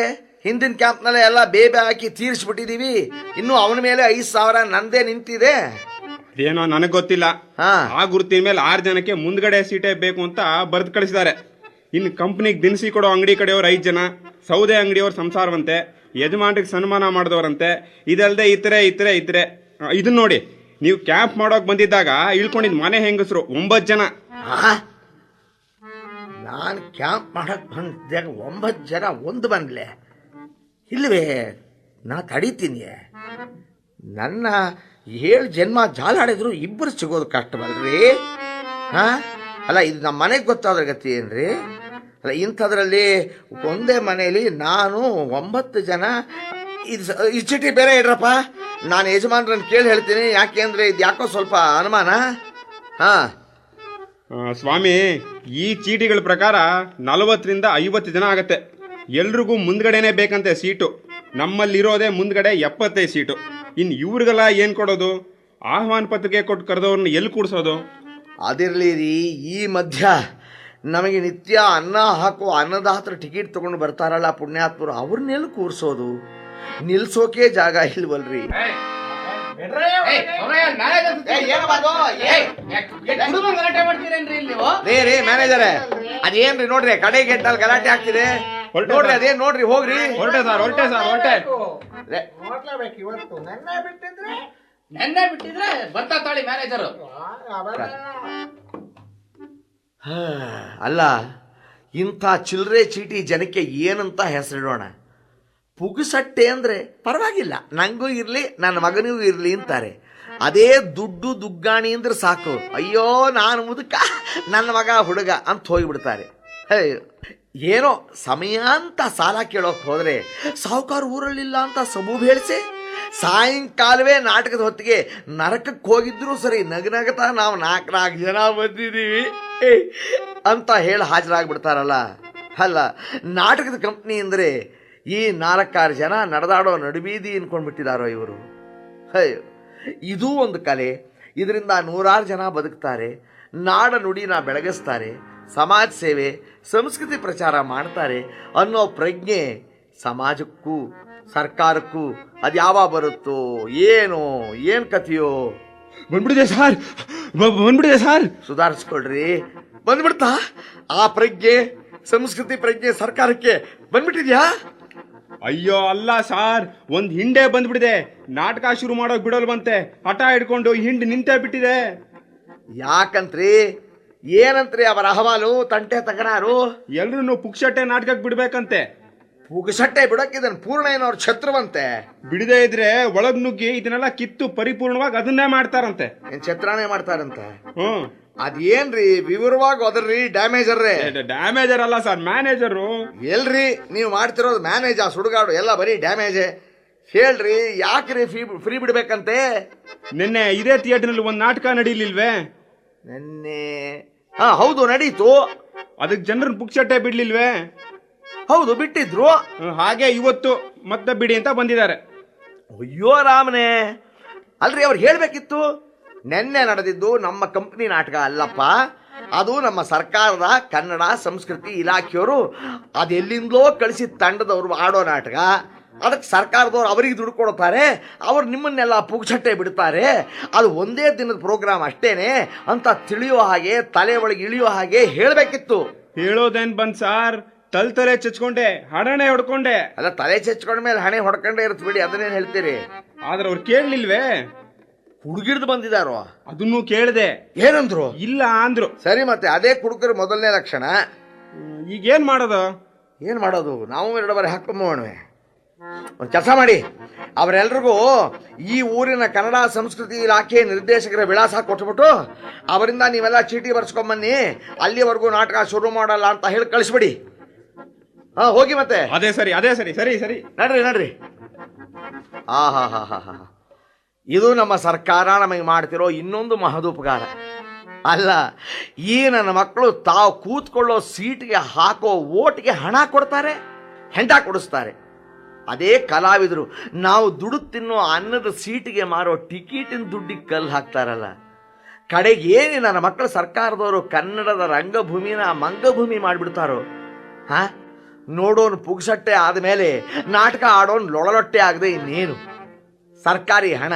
ಹಿಂದಿನ ಕ್ಯಾಂಪ್ನಲ್ಲೇ ಎಲ್ಲ ಬೇಬೆ ಹಾಕಿ ತೀರಿಸ್ಬಿಟ್ಟಿದೀವಿ, ಇನ್ನು ಅವನ ಮೇಲೆ 5,000 ನಂದೇ ನಿಂತಿದೆ. ಏನೋ ನನಗೆ ಗೊತ್ತಿಲ್ಲ. ಹಾ. ಆ ಗುರುತಿನ ಮೇಲೆ 6 ಜನಕ್ಕೆ ಮುಂದ್ಗಡೆ ಸೀಟೇ ಬೇಕು ಅಂತ ಬರ್ದು ಕಳಿಸಿದ್ದಾರೆ. ಇನ್ನು ಕಂಪ್ನಿಗೆ ದಿನಸಿ ಕೊಡೋ ಅಂಗಡಿ ಕಡೆಯವ್ರು 5 ಜನ, ಸೌದೆ ಅಂಗಡಿಯವ್ರ ಸಂಸಾರವಂತೆ, ಯಜಮಾನ್ರಿಗೆ ಸನ್ಮಾನ ಮಾಡಿದವರಂತೆ, ಇದಲ್ಲದೆ ಇತರೆ. ಇದನ್ನ ನೋಡಿ, ನೀವು ಕ್ಯಾಂಪ್ ಮಾಡೋಕೆ ಬಂದಿದ್ದಾಗ ಇಳ್ಕೊಂಡಿದ್ ಮನೆ ಹೆಂಗಸರು 9 ಜನ. ನಾನು ಕ್ಯಾಂಪ್ ಮಾಡಕ್ ಬಂದಾಗ 9 ಜನ ಒಂದು ಬಂದ್ಲೆ ಇಲ್ವೇ? ನಾ ತಡೀತೀನಿ. ನನ್ನ 7 ಜನ್ಮ ಜಾಲಾಡಿದ್ರು ಇಬ್ಬರು ಸಿಗೋದು ಕಷ್ಟವಲ್ರಿ. ಹಾ ಅಲ್ಲ, ಇದು ನಮ್ಮ ಮನೆಗೆ ಗೊತ್ತಾದ್ರೆ ಗತಿ ಏನ್ರಿ? ಅಲ್ಲ, ಇಂಥದ್ರಲ್ಲಿ ಒಂದೇ ಮನೆಯಲ್ಲಿ ನಾನು 9 ಜನ. ಇದು ಚೀಟಿ ಬೇರೆ ಇಡ್ರಪ್ಪ, ನಾನು ಯಜಮಾನ್ರನ್ನ ಕೇಳಿ ಹೇಳ್ತೀನಿ. ಯಾಕೆ ಅಂದರೆ ಇದು ಯಾಕೋ ಸ್ವಲ್ಪ ಅನುಮಾನ. ಹಾ ಸ್ವಾಮಿ, ಈ ಚೀಟಿಗಳ ಪ್ರಕಾರ 40ರಿಂದ 50 ಜನ ಆಗತ್ತೆ. ಎಲ್ರಿಗೂ ಮುಂದ್ಗಡೆನೆ ಬೇಕಂತೆ ಸೀಟು. ನಮ್ಮಲ್ಲಿರೋದೇ ಮುಂದ್ಗಡೆ 75 ಸೀಟು. ಇನ್ನು ಇವ್ರಿಗೆಲ್ಲ ಏನು ಕೊಡೋದು? ಆಹ್ವಾನ ಪತ್ರಿಕೆ ಕೊಟ್ಟು ಕರೆದವ್ರನ್ನ ಎಲ್ಲಿ ಕೂಡಿಸೋದು? ಅದಿರಲಿ ರೀ, ಈ ಮಧ್ಯ ನಮಗೆ ನಿತ್ಯ ಅನ್ನ ಹಾಕೋ ಅನ್ನದಾತರ ಟಿಕೆಟ್ ತಗೊಂಡು ಬರ್ತಾರಲ್ಲ ಪುಣ್ಯಾತ್ಮರು, ಅವ್ರನ್ನೆಲ್ಲಿ ಕೂರಿಸೋದು? ನಿಲ್ಸೋಕೆ ಜಾಗ ಇಲ್ವಲ್ರಿ. ರೀ ಮ್ಯಾನೇಜರೇ, ಅದೇನ್ರಿ ನೋಡ್ರಿ, ಕಡೆ ಗೆಟ್ಟಲ್ಲಿ ಗಲಾಟೆ ಆಗ್ತಿದೆ ನೋಡ್ರಿ, ಅದೇನ್ ನೋಡ್ರಿ, ಹೋಗ್ರಿ. ಹೊರಟೆ ಸರ್. ನೋಡ್ಲೇಬೇಕು ಇವತ್ತು. ನೆನ್ನೆ ಬಿಟ್ಟಿದ್ರೆ ಬರ್ತಾ ತಾಳಿ ಮ್ಯಾನೇಜರು. ಅಲ್ಲ, ಇಂಥ ಚಿಲ್ಲರೆ ಚೀಟಿ ಜನಕ್ಕೆ ಏನಂತ ಹೆಸರಿಡೋಣ? ಪುಗುಸಟ್ಟೆ ಅಂದರೆ ಪರವಾಗಿಲ್ಲ, ನನಗೂ ಇರಲಿ ನನ್ನ ಮಗನಿಗೂ ಇರಲಿ ಅಂತಾರೆ. ಅದೇ ದುಡ್ಡು ದುಗ್ಗಾಣಿ ಅಂದ್ರೆ ಸಾಕು, ಅಯ್ಯೋ ನಾನು ಮುದುಕ, ನನ್ನ ಮಗ ಹುಡುಗ ಅಂತ ಹೋಗಿಬಿಡ್ತಾರೆ. ಏನೋ ಸಮಯ ಅಂತ ಸಾಲ ಕೇಳೋಕೆ ಹೋದರೆ ಸಾಹುಕಾರ ಊರಲ್ಲಿಲ್ಲ ಅಂತ ಸಬೂಬ್ ಹೇಳಿಸಿ, ಸಾಯಂಕಾಲವೇ ನಾಟಕದ ಹೊತ್ತಿಗೆ ನರಕಕ್ಕೆ ಹೋಗಿದ್ರು ಸರಿ ನಗನಗತಾ ನಾವು 4 ಜನ ಬಂದಿದ್ದೀವಿ ಅಂತ ಹೇಳಿ ಹಾಜರಾಗ್ಬಿಡ್ತಾರಲ್ಲ. ಅಲ್ಲ, ನಾಟಕದ ಕಂಪ್ನಿ ಅಂದರೆ ಈ 4-6 ಜನ ನಡೆದಾಡೋ ನಡುಬೀದಿ ಅನ್ಕೊಂಡ್ಬಿಟ್ಟಿದಾರೋ ಇವರು? ಇದೂ ಒಂದು ಕಲೆ. ಇದರಿಂದ 100 ಜನ ಬದುಕ್ತಾರೆ, ನಾಡ ನುಡಿನ ಬೆಳಗಿಸ್ತಾರೆ, ಸಮಾಜ ಸೇವೆ ಸಂಸ್ಕೃತಿ ಪ್ರಚಾರ ಮಾಡ್ತಾರೆ ಅನ್ನೋ ಪ್ರಜ್ಞೆ ಸಮಾಜಕ್ಕೂ ಸರ್ಕಾರಕ್ಕೂ ಅದು ಯಾವಾಗ ಬರುತ್ತೋ ಏನು ಕಥೆಯೋ? ಬಂದ್ಬಿಡಿದೆ ಸರ್. ಸುಧಾರಿಸ್ಕೊಳ್ರಿ. ಬಂದ್ಬಿಡ್ತಾ ಆ ಪ್ರಜ್ಞೆ, ಸಂಸ್ಕೃತಿ ಪ್ರಜ್ಞೆ ಸರ್ಕಾರಕ್ಕೆ ಬಂದ್ಬಿಟ್ಟಿದ್ಯಾ? ಅಯ್ಯೋ ಅಲ್ಲ ಸಾರ್, ಒಂದ್ ಹಿಂಡೆ ಬಂದ್ಬಿಡಿದೆ. ನಾಟಕ ಶುರು ಮಾಡೋಕ್ ಬಿಡೋಲ್ವಂತೆ, ಹಠ ಹಿಡ್ಕೊಂಡು ಹಿಂಡ್ ನಿಂತೇ ಬಿಟ್ಟಿದೆ. ಯಾಕಂತ್ರಿ? ಏನಂತ್ರಿ ಅವರ ಅಹವಾಲು, ತಂಟೆ ತಕರಾರು? ಎಲ್ರು ಪುಕ್ಷಟ್ಟೆ ನಾಟಕಕ್ಕೆ ಬಿಡ್ಬೇಕಂತೆ. ಪುಕ್ಷಟ್ಟೆ ಬಿಡಕ್ಕಿದನ್ ಪೂರ್ಣ ಏನವ್ರ ಛತ್ರವಂತೆ. ಬಿಡದೆ ಇದ್ರೆ ಒಳಗ್ ನುಗ್ಗಿ ಇದನ್ನೆಲ್ಲ ಕಿತ್ತು ಪರಿಪೂರ್ಣವಾಗಿ ಅದನ್ನೇ ಮಾಡ್ತಾರಂತೆ. ಏನ್ ಛತ್ರಾನೇ ಮಾಡ್ತಾರಂತೆ? ಹ್ಮ್. ಅದೇನ್ರಿ ವಿವರವಾಗಿ ಹೋದ್ರಿ? ಡ್ಯಾಮೇಜರ್ರೇ? ಡ್ಯಾಮೇಜರ್ ಅಲ್ಲ ಸರ್, ಮ್ಯಾನೇಜರು. ಎಲ್ರಿ ನೀವು ಮಾಡ್ತಿರೋದು ಮ್ಯಾನೇಜ್? ಆ ಸುಡುಗಾಡು ಎಲ್ಲ ಬರೀ ಡ್ಯಾಮೇಜೆ. ಹೇಳ್ರಿ, ಯಾಕ್ರಿ ಫ್ರೀ ಬಿಡ್ಬೇಕಂತೆ? ನಿನ್ನೆ ಇದೇ ಥಿಯೇಟರ್ನಲ್ಲಿ ಒಂದ್ ನಾಟಕ ನಡೀಲಿಲ್ವೇ? ನಿನ್ನೆ ಹೌದು ನಡೀತು. ಅದಕ್ಕೆ ಜನರನ್ನ ಪುಕ್ಷಟ್ಟೆ ಬಿಡ್ಲಿಲ್ವೇ? ಹೌದು ಬಿಟ್ಟಿದ್ರು. ಹಾಗೆ ಇವತ್ತು ಮತ್ತೆ ಬಿಡಿ ಅಂತ ಬಂದಿದ್ದಾರೆ. ಅಯ್ಯೋ ರಾಮನೇ, ಅಲ್ರಿ ಅವ್ರು ಹೇಳ್ಬೇಕಿತ್ತು. ನೆನ್ನೆ ನಡೆದಿದ್ದು ನಮ್ಮ ಕಂಪ್ನಿ ನಾಟಕ ಅಲ್ಲಪ್ಪ, ಅದು ನಮ್ಮ ಸರ್ಕಾರದ ಕನ್ನಡ ಸಂಸ್ಕೃತಿ ಇಲಾಖೆಯವರು ಅದೆಲ್ಲಿಂದಲೋ ಕಳಿಸಿದ ತಂಡದವರು ಆಡೋ ನಾಟಕ. ಅದಕ್ಕೆ ಸರ್ಕಾರದವ್ರು ಅವರಿಗೆ ದುಡ್ಡು ಕೊಡ್ತಾರೆ, ಅವ್ರು ನಿಮ್ಮನ್ನೆಲ್ಲ ಪುಗ್ಸಟ್ಟೆ ಬಿಡ್ತಾರೆ. ಅದು ಒಂದೇ ದಿನದ ಪ್ರೋಗ್ರಾಮ್ ಅಷ್ಟೇನೆ ಅಂತ ತಿಳಿಯೋ ಹಾಗೆ, ತಲೆ ಒಳಗೆ ಇಳಿಯೋ ಹಾಗೆ ಹೇಳಬೇಕಿತ್ತು. ಹೇಳೋದೇನ್ ಬಂದ್ ಸಾರ್, ತಲೆ ಚಚ್ಕೊಂಡೆ, ಹಣೆ ಹೊಡ್ಕೊಂಡೆ. ಅಲ್ಲ, ತಲೆ ಚಚ್ಕೊಂಡ ಮೇಲೆ ಹಣೆ ಹೊಡ್ಕೊಂಡೇ ಇರುತ್ತೆ ಬಿಡಿ, ಅದನ್ನೇನು ಹೇಳ್ತೀರಿ? ಆದ್ರೆ ಅವ್ರು ಕೇಳಲಿಲ್ವೇ? ಹುಡುಗಿರ್ದು ಬಂದಿದಾರೋ? ಅದನ್ನು ಕೇಳಿದೆ. ಏನಂದ್ರು? ಇಲ್ಲ ಅಂದ್ರು. ಸರಿ, ಮತ್ತೆ ಅದೇ ಕುಡುಕರು ಮೊದಲನೇ ಲಕ್ಷಣ. ಈಗ ಏನ್ ಮಾಡೋದು? ನಾವು 2 ಬಾರಿ ಹಾಕೊಂಬೋಣವೆ. ಒಂದು ಕೆಲಸ ಮಾಡಿ, ಅವರೆಲ್ರಿಗೂ ಈ ಊರಿನ ಕನ್ನಡ ಸಂಸ್ಕೃತಿ ಇಲಾಖೆ ನಿರ್ದೇಶಕರ ವಿಳಾಸ ಕೊಟ್ಬಿಟ್ಟು ಅವರಿಂದ ನೀವೆಲ್ಲ ಚೀಟಿ ಬರ್ಸ್ಕೊಂಬನ್ನಿ, ಅಲ್ಲಿವರೆಗೂ ನಾಟಕ ಶುರು ಮಾಡಲ್ಲ ಅಂತ ಹೇಳಿ ಕಳಿಸ್ಬಿಡಿ. ಹೋಗಿ ಮತ್ತೆ. ಅದೇ ಸರಿ. ನಡ್ರಿ. ಹಾ ಇದು ನಮ್ಮ ಸರ್ಕಾರ ನಮಗೆ ಮಾಡ್ತಿರೋ ಇನ್ನೊಂದು ಮಹದುಪಕಾರ. ಅಲ್ಲ, ಈ ನನ್ನ ಮಕ್ಕಳು ತಾವು ಕೂತ್ಕೊಳ್ಳೋ ಸೀಟ್ಗೆ ಹಾಕೋ ಓಟ್ಗೆ ಹಣ ಕೊಡ್ತಾರೆ, ಹೆಂಡ ಕೊಡಿಸ್ತಾರೆ. ಅದೇ ಕಲಾವಿದರು ನಾವು ದುಡ್ಡು ತಿನ್ನೋ ಅನ್ನದ ಸೀಟಿಗೆ ಮಾರೋ ಟಿಕೆಟಿನ ದುಡ್ಡಿಗೆ ಕಲ್ಲು ಹಾಕ್ತಾರಲ್ಲ. ಕಡೆಗೆ ಏನು ನನ್ನ ಮಕ್ಕಳು ಸರ್ಕಾರದವರು ಕನ್ನಡದ ರಂಗಭೂಮಿನ ಮಂಗಭೂಮಿ ಮಾಡಿಬಿಡ್ತಾರೋ? ನೋಡೋನು ಪುಗ್ಸಟ್ಟೆ ಆದಮೇಲೆ ನಾಟಕ ಆಡೋನು ಲೊಳಲೊಟ್ಟೆ ಆಗದೆ ಇನ್ನೇನು. ಸರ್ಕಾರಿ ಹಣ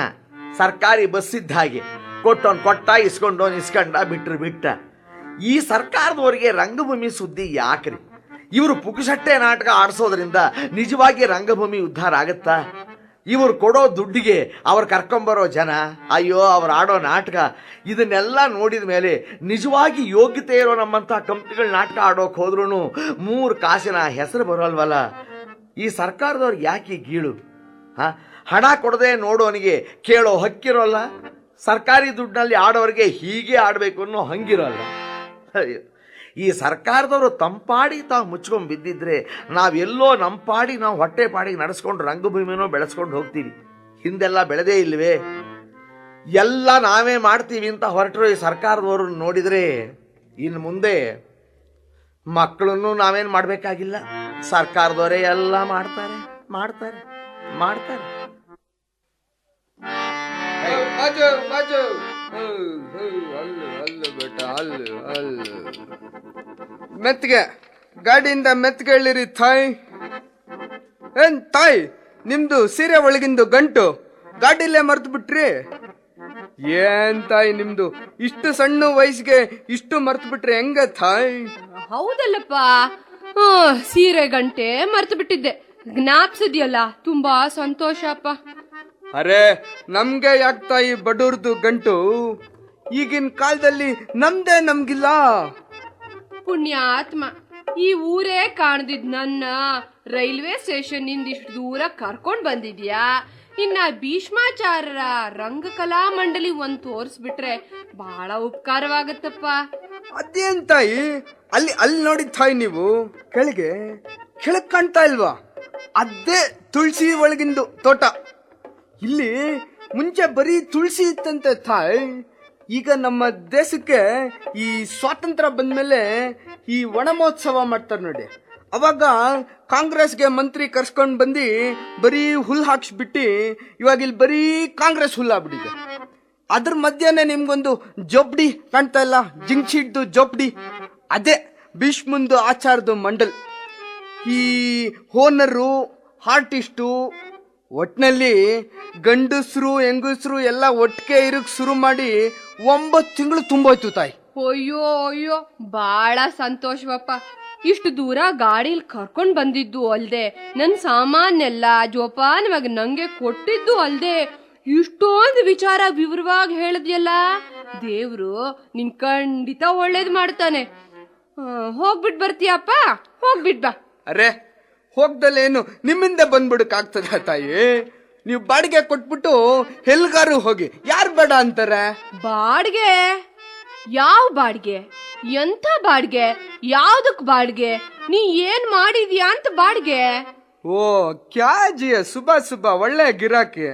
ಸರ್ಕಾರಿ ಬಸ್ ಇದ್ದ ಹಾಗೆ, ಕೊಟ್ಟೋನ್ ಕೊಟ್ಟ, ಇಸ್ಕೊಂಡೋನ್ ಇಸ್ಕೊಂಡ, ಬಿಟ್ರು ಬಿಟ್ಟ. ಈ ಸರ್ಕಾರದವರಿಗೆ ರಂಗಭೂಮಿ ಸುದ್ದಿ ಯಾಕ್ರಿ? ಇವರು ಪುಗ್ಸಟ್ಟೆ ನಾಟಕ ಆಡಿಸೋದ್ರಿಂದ ನಿಜವಾಗಿ ರಂಗಭೂಮಿ ಉದ್ಧಾರ ಆಗತ್ತಾ? ಇವರು ಕೊಡೋ ದುಡ್ಡಿಗೆ ಅವ್ರು ಕರ್ಕೊಂಬರೋ ಜನ, ಅಯ್ಯೋ ಅವ್ರು ಆಡೋ ನಾಟಕ, ಇದನ್ನೆಲ್ಲ ನೋಡಿದ ಮೇಲೆ ನಿಜವಾಗಿ ಯೋಗ್ಯತೆ ಇರೋ ನಮ್ಮಂಥ ಕಂಪ್ನಿಗಳು ನಾಟಕ ಆಡೋಕೆ ಹೋದ್ರೂ 3 ಕಾಸಿನ ಹೆಸರು ಬರೋಲ್ವಲ್ಲ. ಈ ಸರ್ಕಾರದವ್ರಿಗೆ ಯಾಕೆ ಗೀಳು? ಹಣ ಕೊಡದೆ ನೋಡೋನಿಗೆ ಕೇಳೋ ಹಕ್ಕಿರೋಲ್ಲ, ಸರ್ಕಾರಿ ದುಡ್ಡಿನಲ್ಲಿ ಆಡೋರಿಗೆ ಹೀಗೆ ಆಡಬೇಕು ಅನ್ನೋ ಹಂಗಿರೋಲ್ಲ. ಅಯ್ಯೋ, ಈ ಸರ್ಕಾರದವರು ತಂಪಾಡಿ ತಾವು ಮುಚ್ಕೊಂಡು ಬಿದ್ದಿದ್ರೆ ನಾವೆಲ್ಲೋ ನಮ್ಮ ಪಾಡಿ ನಾವು ಹೊಟ್ಟೆ ಪಾಡಿಗೆ ನಡೆಸ್ಕೊಂಡು ರಂಗಭೂಮಿನೋ ಬೆಳೆಸ್ಕೊಂಡು ಹೋಗ್ತೀವಿ. ಹಿಂದೆಲ್ಲ ಬೆಳೆದೇ ಇಲ್ವೇ? ಎಲ್ಲ ನಾವೇ ಮಾಡ್ತೀವಿ ಅಂತ ಹೊರಟರು ಈ ಸರ್ಕಾರದವರು ನೋಡಿದರೆ ಇನ್ನು ಮುಂದೆ ಮಕ್ಕಳನ್ನು ನಾವೇನು ಮಾಡಬೇಕಾಗಿಲ್ಲ, ಸರ್ಕಾರದವರೇ ಎಲ್ಲ ಮಾಡ್ತಾರೆ ಮಾಡ್ತಾರೆ ಮಾಡ್ತಾರೆ. ಬಾಜು ಬಾಜು ಅಲ್ಲು ಬೇಟ ಅಲ್ಲು ಮೆತ್ಗೆ ಗಾಡಿಯಿಂದ ಮೆತ್ಗೆ ಹೇಳಿರಿ ತಾಯ್. ಏನ್ ತಾಯ್, ನಿಮ್ದು ಸೀರೆ ಒಳಗಿಂದು ಗಂಟು ಗಾಡಿಲೇ ಮರ್ತು ಬಿಟ್ರಿ? ಏನ್ ತಾಯ್ ನಿಮ್ದು ಇಷ್ಟು ಸಣ್ಣ ವಯಸ್ಸಿಗೆ ಇಷ್ಟು ಮರ್ತು ಬಿಟ್ರಿ ಹೆಂಗ ತಾಯ್? ಹೌದಲ್ಲಪ್ಪ, ಸೀರೆ ಗಂಟೆ ಮರ್ತು ಬಿಟ್ಟಿದ್ದೆ, ಜ್ಞಾಪಿಸಿದ್ಯಲ್ಲ, ತುಂಬಾ ಸಂತೋಷ ಅಪ್ಪ. ಅರೆ ನಮ್ಗೆ ಯಾಕ್ತಾ ಈ ಬಡವ್ರದು ಗಂಟು? ಈಗಿನ ಕಾಲದಲ್ಲಿ ನಮ್ದೇ ನಮ್ಗಿಲ್ಲ. ಪುಣ್ಯಾತ್ಮ, ಈ ಊರೇ ಕಾಣದಿದ್ ನನ್ನ ರೈಲ್ವೆ ಸ್ಟೇಷನ್ ಇಂದ ಇಷ್ಟು ದೂರ ಕರ್ಕೊಂಡ್ ಬಂದಿದ್ಯಾ. ಇನ್ನ ಭೀಷ್ಮಾಚಾರ್ಯರ ರಂಗಕಲಾ ಮಂಡಳಿ ಒಂದ್ ತೋರ್ಸ್ಬಿಟ್ರೆ ಬಹಳ ಉಪಕಾರವಾಗತ್ತಪ್ಪ. ಅದೇನ್ ತಾಯಿ, ಅಲ್ಲಿ ನೋಡಿದ ತಾಯಿ ನೀವು ಕೆಳಗ್ ಕಾಣ್ತಾ ಇಲ್ವಾ? ಅದೇ ತುಳಸಿ ಒಳಗಿಂದು ತೋಟ. ಇಲ್ಲಿ ಮುಂಚೆ ಬರೀ ತುಳಸಿ ಇತ್ತಂತೆ ತಾಯಿ. ಈಗ ನಮ್ಮ ದೇಶಕ್ಕೆ ಈ ಸ್ವಾತಂತ್ರ್ಯ ಬಂದ್ಮೇಲೆ ಈ ಒಣ ಮಹೋತ್ಸವ ಮಾಡ್ತಾರೆ ನೋಡಿ, ಅವಾಗ ಕಾಂಗ್ರೆಸ್ಗೆ ಮಂತ್ರಿ ಕರ್ಸ್ಕೊಂಡ್ ಬಂದು ಬರೀ ಹುಲ್ ಹಾಕ್ಸ್ಬಿಟ್ಟು ಇವಾಗ ಇಲ್ಲಿ ಬರೀ ಕಾಂಗ್ರೆಸ್ ಹುಲ್ಲಾಗ್ಬಿಟ್ಟಿದೆ. ಅದ್ರ ಮಧ್ಯೆನೆ ನಿಮ್ಗೊಂದು ಜೋಪ್ಡಿ ಕಾಣ್ತಾ ಇಲ್ಲ, ಜಿಂಕ್ಶೀಟ್ದು ಜೋಪ್ಡಿ, ಅದೇ ಭೀಷ್ಮಂದು ಆಚಾರದು ಮಂಡಲ್. ಈ ಓನರು ಆರ್ಟಿಸ್ಟು ಒಟ್ನಲ್ಲಿ ಗಂಡಸ್ರು ಹೆಂಗಸ್ರು ಎಲ್ಲ ಒಟ್ಟಿಗೆ ಇರಕ್ ಶುರು ಮಾಡಿ 9 ತಿಂಗಳು ತುಂಬೋಯ್ತು ತಾಯಿ. ಅಯ್ಯೋ ಅಯ್ಯೋ, ಬಾಳ ಸಂತೋಷವಪ್ಪ. ಇಷ್ಟು ದೂರ ಗಾಡಿಲಿ ಕರ್ಕೊಂಡ್ ಬಂದಿದ್ದು ಅಲ್ದೆ, ನನ್ ಸಾಮಾನೆಲ್ಲ ಜೋಪಾನವಾಗಿ ನಂಗೆ ಕೊಟ್ಟಿದ್ದು ಅಲ್ದೆ, ಇಷ್ಟೊಂದು ವಿಚಾರ ವಿವರವಾಗಿ ಹೇಳಿದ್ಯಲ್ಲ. ದೇವ್ರು ನಿನ್ ಖಂಡಿತ ಒಳ್ಳೇದ್ ಮಾಡ್ತಾನೆ. ಹೋಗ್ಬಿಟ್ ಬರ್ತೀಯಪ್ಪ, ಹೋಗ್ಬಿಟ್ ಬಾ. ಅರೆ ಹೋಗ್ದಲ್ಲೇನು ನಿಮ್ಮಿಂದ ಬಂದ್ಬಿಡಕ್ ಆಗ್ತದ ತಾಯಿ? ನೀವು ಬಾಡಿಗೆ ಕೊಟ್ಬಿಟ್ಟು ಎಲ್ಗಾರು ಹೋಗಿ, ಯಾರು ಬೇಡ ಅಂತಾರೆ? ಬಾಡ್ಗೆ? ಯಾವ ಬಾಡ್ಗೆ? ಎಂಥ ಬಾಡ್ಗೆ? ಯಾವ್ದಕ್ ಬಾಡ್ಗೆ? ನೀ ಏನ್ ಮಾಡಿದ್ಯಾ ಅಂತ ಬಾಡ್ಗೆ? ಓ ಕ್ಯಾಜಿಯ ಸುಬಾ ಒಳ್ಳೆ ಗಿರಾಕಿ.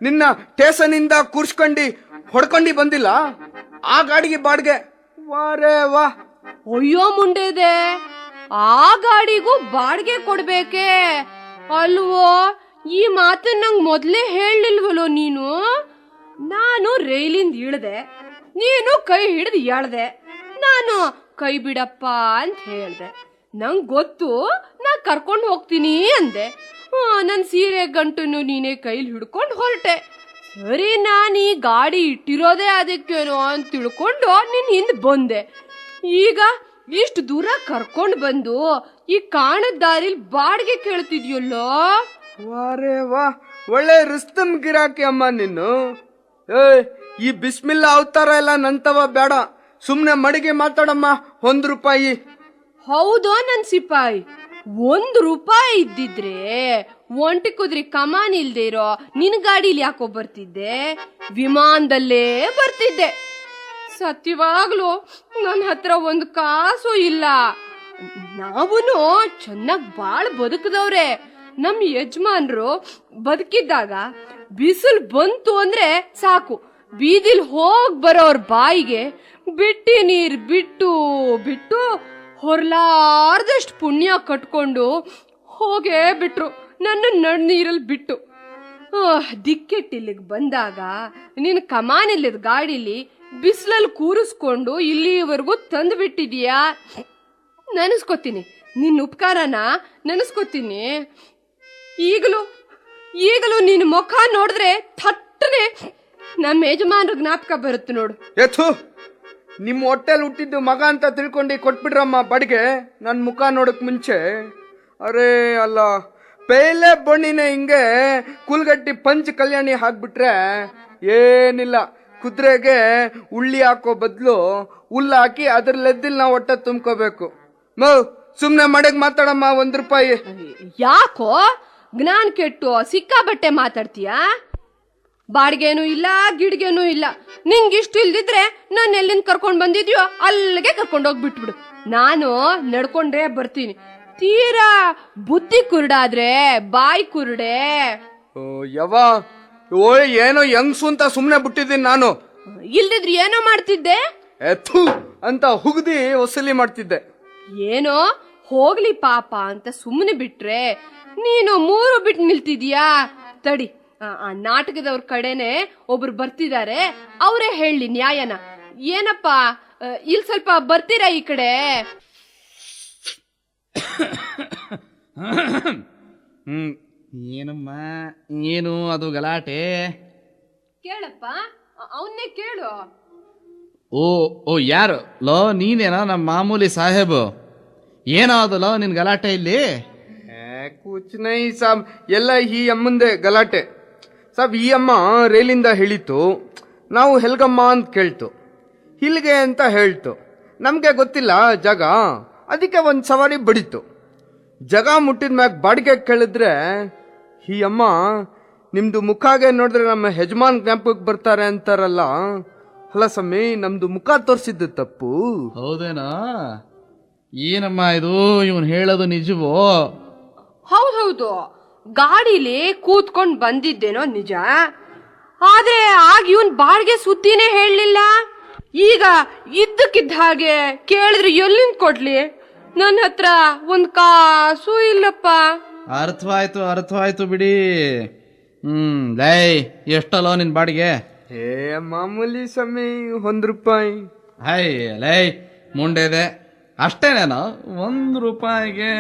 ನಿನ್ನ ಸ್ಟೇಷನಿಂದ ಕೂರ್ಸ್ಕೊಂಡಿ ಹೊಡ್ಕೊಂಡಿ ಬಂದಿಲ್ಲ, ಆ ಗಾಡಿಗೆ ಬಾಡ್ಗೆ. ವಾರೇ ವಾ. ಅಯ್ಯೋ ಮುಂಡೆದೆ, ಆ ಗಾಡಿಗೂ ಬಾಡ್ಗೆ ಕೊಡ್ಬೇಕೆ ಅಲ್ವೋ? ಈ ಮಾತನ್ನ ನಂಗೆ ಮೊದ್ಲೇ ಹೇಳಲಿಲ್ವಲ್ಲೋ ನೀನು. ನಾನು ರೈಲಿಂದ ಇಳ್ದೆ, ನೀನು ಕೈ ಹಿಡಿದು ಎಳ್ದೆ, ನಾನು ಕೈ ಬಿಡಪ್ಪ ಅಂತ ಹೇಳ್ದೆ. ನಂಗೆ ಗೊತ್ತು, ನಾ ಕರ್ಕೊಂಡು ಹೋಗ್ತೀನಿ ಅಂದೆ. ನನ್ನ ಸೀರೆ ಗಂಟನ್ನು ನೀನೇ ಕೈಲಿ ಹಿಡ್ಕೊಂಡು ಹೊರಟೆ. ಸರಿ, ನಾನು ಈ ಗಾಡಿ ಇಟ್ಟಿರೋದೇ ಅದಕ್ಕೇನೋ ಅಂತ ತಿಳ್ಕೊಂಡು ನಿನ್ನ ಹಿಂದೆ ಬಂದೆ. ಈಗ ಇಷ್ಟು ದೂರ ಕರ್ಕೊಂಡು ಬಂದು ಈ ಕಾಣದ ದಾರಿಲಿ ಬಾಡಿಗೆ ಕೇಳ್ತಿದ್ಯಲ್ಲೋ. ವಾರೇ ವಾ, ಒಳ್ಳೆ ರುಸ್ತಮ್ ಗಿರಾಕಿ ಅಮ್ಮ ನೀನು. ಈ ಬಿಸ್ಮಿಲ್ಲಾ ಅವತಾರ ಎಲ್ಲ ನಂತವ ಬೇಡ, ಸುಮ್ನೆ ಮಡಿಗೆ ಮಾತಾಡಮ್ಮ. 1 ರೂಪಾಯಿ. ಹೌದೋ ನನ್ ಸಿಪಾಯಿ, 1 ರೂಪಾಯಿ ಇದ್ದಿದ್ರೆ ಒಂಟಿ ಕುದ್ರಿ ಕಮಾನ್ ಇಲ್ದೇ ಇರೋ ನಿನ್ ಗಾಡಿಲಿ ಯಾಕೋ ಬರ್ತಿದ್ದೆ? ವಿಮಾನದಲ್ಲೇ ಬರ್ತಿದ್ದೆ. ಸತ್ಯವಾಗ್ಲೂ ನನ್ನ ಹತ್ರ 1 ಕಾಸು ಇಲ್ಲ. ನಾವುನು ಚೆನ್ನಾಗ್ ಬಾಳ್ ಬದುಕದವ್ರೆ. ನಮ್ ಯಜಮಾನ್ರು ಬದುಕಿದ್ದಾಗ ಬಿಸಿಲು ಬಂತು ಅಂದ್ರೆ ಸಾಕು, ಬೀದಿಲ್ ಹೋಗ್ ಬರೋರ್ ಬಾಯಿಗೆ ಬಿಟ್ಟಿ ನೀರ್ ಬಿಟ್ಟು ಬಿಟ್ಟು ಹೊರಲಾರ್ದಷ್ಟು ಪುಣ್ಯ ಕಟ್ಕೊಂಡು ಹೋಗೇ ಬಿಟ್ರು ನನ್ನ ನಡ್ ನೀರಲ್ಲಿ ಬಿಟ್ಟು. ದಿಕ್ಕೆಟ್ಟಿಲ್ಲಿಗೆ ಬಂದಾಗ ನೀನು ಕಮಾನಿಲ್ಲದ ಗಾಡಿಲಿ ಬಿಸಿಲಲ್ಲಿ ಕೂರಿಸ್ಕೊಂಡು ಇಲ್ಲಿವರೆಗೂ ತಂದು ಬಿಟ್ಟಿದೀಯಾ. ನೆನೆಸ್ಕೊತೀನಿ, ನಿನ್ನ ಉಪಕಾರನ ನೆನೆಸ್ಕೊತೀನಿ. ಈಗಲೂ ನಿನ್ನ ಮುಖ ನೋಡಿದ್ರೆ ಥಟ್ಟನೆ ನಮ್ಮ ಯಜಮಾನ್ರ ಜ್ಞಾಪಕ ಬರುತ್ತೆ ನೋಡು. ಎಥು ನಿಮ್ಮ ಹೊಟ್ಟೆಲ್ ಹುಟ್ಟಿದ್ದು ಮಗ ಅಂತ ತಿಳ್ಕೊಂಡು ಕೊಟ್ಬಿಡ್ರಮ್ಮ ಬಾಡಿಗೆ ನನ್ನ ಮುಖ ನೋಡಕ್ ಮುಂಚೆ. ಅರೇ ಅಲ್ಲ, ಪೇಲೆ ಬಣ್ಣಿನೇ ಹಿಂಗೆ ಕುಲ್ಗಟ್ಟಿ ಪಂಚ್ ಕಲ್ಯಾಣಿ ಹಾಕ್ಬಿಟ್ರೆ ಏನಿಲ್ಲ, ಕುದುರೆಗೆ ಉಳ್ಳಿ ಹಾಕೋ ಬದಲು ಹುಲ್ಲು ಹಾಕಿ ಅದ್ರಲ್ಲೆದ್ದಿಲ್ ನಾವು ಹೊಟ್ಟೆ ತುಂಬ್ಕೋಬೇಕು. ಸುಮ್ನೆ ಮಡೆಗ್ ಮಾತಾಡಮ್ಮ, ₹1. ಯಾಕೋ ಜ್ಞಾನ ಕೆಟ್ಟು ಸಿಕ್ಕಾಬಟ್ಟೆ ಮಾತಾಡ್ತೀಯಾ? ಬಾಡಿಗೆನೂ ಇಲ್ಲ, ಗಿಡ್ಗೆನೂ ಇಲ್ಲ. ನಿಂಗಿಷ್ಟು ಇಲ್ದಿದ್ರೆ ನಾನು ಎಲ್ಲಿಂದ ಕರ್ಕೊಂಡ್ ಬಂದಿದ್ಯೋ ಅಲ್ಲಿಗೆ ಕರ್ಕೊಂಡು ಹೋಗ್ಬಿಟ್ಬಿಡು. ನಾನು ನಡ್ಕೊಂಡೇ ಬರ್ತೀನಿ. ತೀರಾ ಬುದ್ಧಿ ಕುರುಡಾದ್ರೆ ಬಾಯಿ ಕುರುಡೆ. ಏನೋ ಯಂಗ್ಸು ಅಂತ ಸುಮ್ನೆ ಬಿಟ್ಟಿದ್ದೀನಿ ನಾನು. ಇಲ್ದಿದ್ರೆ ಏನೋ ಮಾಡ್ತಿದ್ದೆ? ಎಥು ಅಂತ ಹುಗ್ದಿ ವಸೂಲಿ ಮಾಡ್ತಿದ್ದೆ. ಏನೋ ಹೋಗ್ಲಿ ಪಾಪ ಅಂತ ಸುಮ್ಮನೆ ಬಿಟ್ರೆ ನೀನು 3 ಬಿಟ್ಟು ನಿಲ್ತಿದ್ಯಾ? ತಡಿ, ಆ ನಾಟಕದವ್ರ ಕಡೆನೆ ಒಬ್ರು ಬರ್ತಿದ್ದಾರೆ, ಅವರೇ ಹೇಳಿ ನ್ಯಾಯನ. ಏನಪ್ಪ, ಇಲ್ಲಿ ಸ್ವಲ್ಪ ಬರ್ತೀರಾ ಈ ಕಡೆ? ಏನಮ್ಮ, ಏನು ಅದು ಗಲಾಟೆ? ಕೇಳಪ್ಪ, ಅವನ್ನೇ ಕೇಳು. ಓ ಯಾರು ಲೋ? ನೀನೇನೋ ನಮ್ಮ ಮಾಮೂಲಿ ಸಾಹೇಬು. ಏನೋ ಅದಲ್ಲೋ ನಿನ್ ಗಲಾಟೆ ಇಲ್ಲಿ? ಕುಚ್ ನೈ ಸಾಬ್, ಎಲ್ಲ ಈ ಅಮ್ಮಂದೆ ಗಲಾಟೆ ಸಾಬ್. ಈ ಅಮ್ಮ ರೈಲಿಂದ ಹೇಳಿತು, ನಾವು ಹೆಲ್ಗಮ್ಮ ಅಂತ ಕೇಳ್ತು, ಹಿಲ್ಗೆ ಅಂತ ಹೇಳ್ತು. ನಮಗೆ ಗೊತ್ತಿಲ್ಲ ಜಾಗ, ಅದಕ್ಕೆ ಒಂದು ಸವಾರಿ ಬಡಿತು. ಜಾಗ ಮುಟ್ಟಿದ ಮ್ಯಾಗ ಬಾಡಿಗೆ ಕೇಳಿದ್ರೆ ಈ ಅಮ್ಮ ನಿಮ್ದು ಮುಖಾಗೆ ನೋಡಿದ್ರೆ ನಮ್ಮ ಯಜಮಾನ್ ಜ್ಞಾಪಕಕ್ಕೆ ಬರ್ತಾರೆ ಅಂತಾರಲ್ಲ. ಅಲ್ಲ ಸ್ವಾಮಿ, ನಮ್ದು ಮುಖ ತೋರಿಸಿದ್ದು ತಪ್ಪು. ಹೌದೇನಾ? ಏನಮ್ಮ ಇದು, ಇವನ್ ಹೇಳೋದು ನಿಜವೋ? ಹೌದೌದು, ಗಾಡಿಲಿ ಕೂತ್ಕೊಂಡ್ ಬಂದಿದ್ದೇನೋ ನಿಜ. ಆದ್ರೆ ಆಗ ಇವನ್ ಬಾಡಿಗೆ ಸುದ್ದಿನೇ ಹೇಳಲಿಲ್ಲ. ಈಗ ಇದ್ದಕ್ಕಿದ್ದ ಹಾಗೆ ಕೇಳಿದ್ರೆ ಎಲ್ಲಿಂದ ಕೊಡ್ಲಿ? ನನ್ನ ಹತ್ರ ಒಂದ್ ಕಾಸು ಇಲ್ಲಪ್ಪ. ಅರ್ಥವಾಯ್ತು ಬಿಡಿ. ಲೈ, ಎಷ್ಟಲ್ಲೋ ನಿನ್ ಬಾಡಿಗೆ? ಮಾಮೂಲಿ ಸ್ವಾಮಿ, ₹1. ಹೈ ಲೈ ಮುಂಡೆದೆ, ಅಷ್ಟೇನೇನೋ ₹1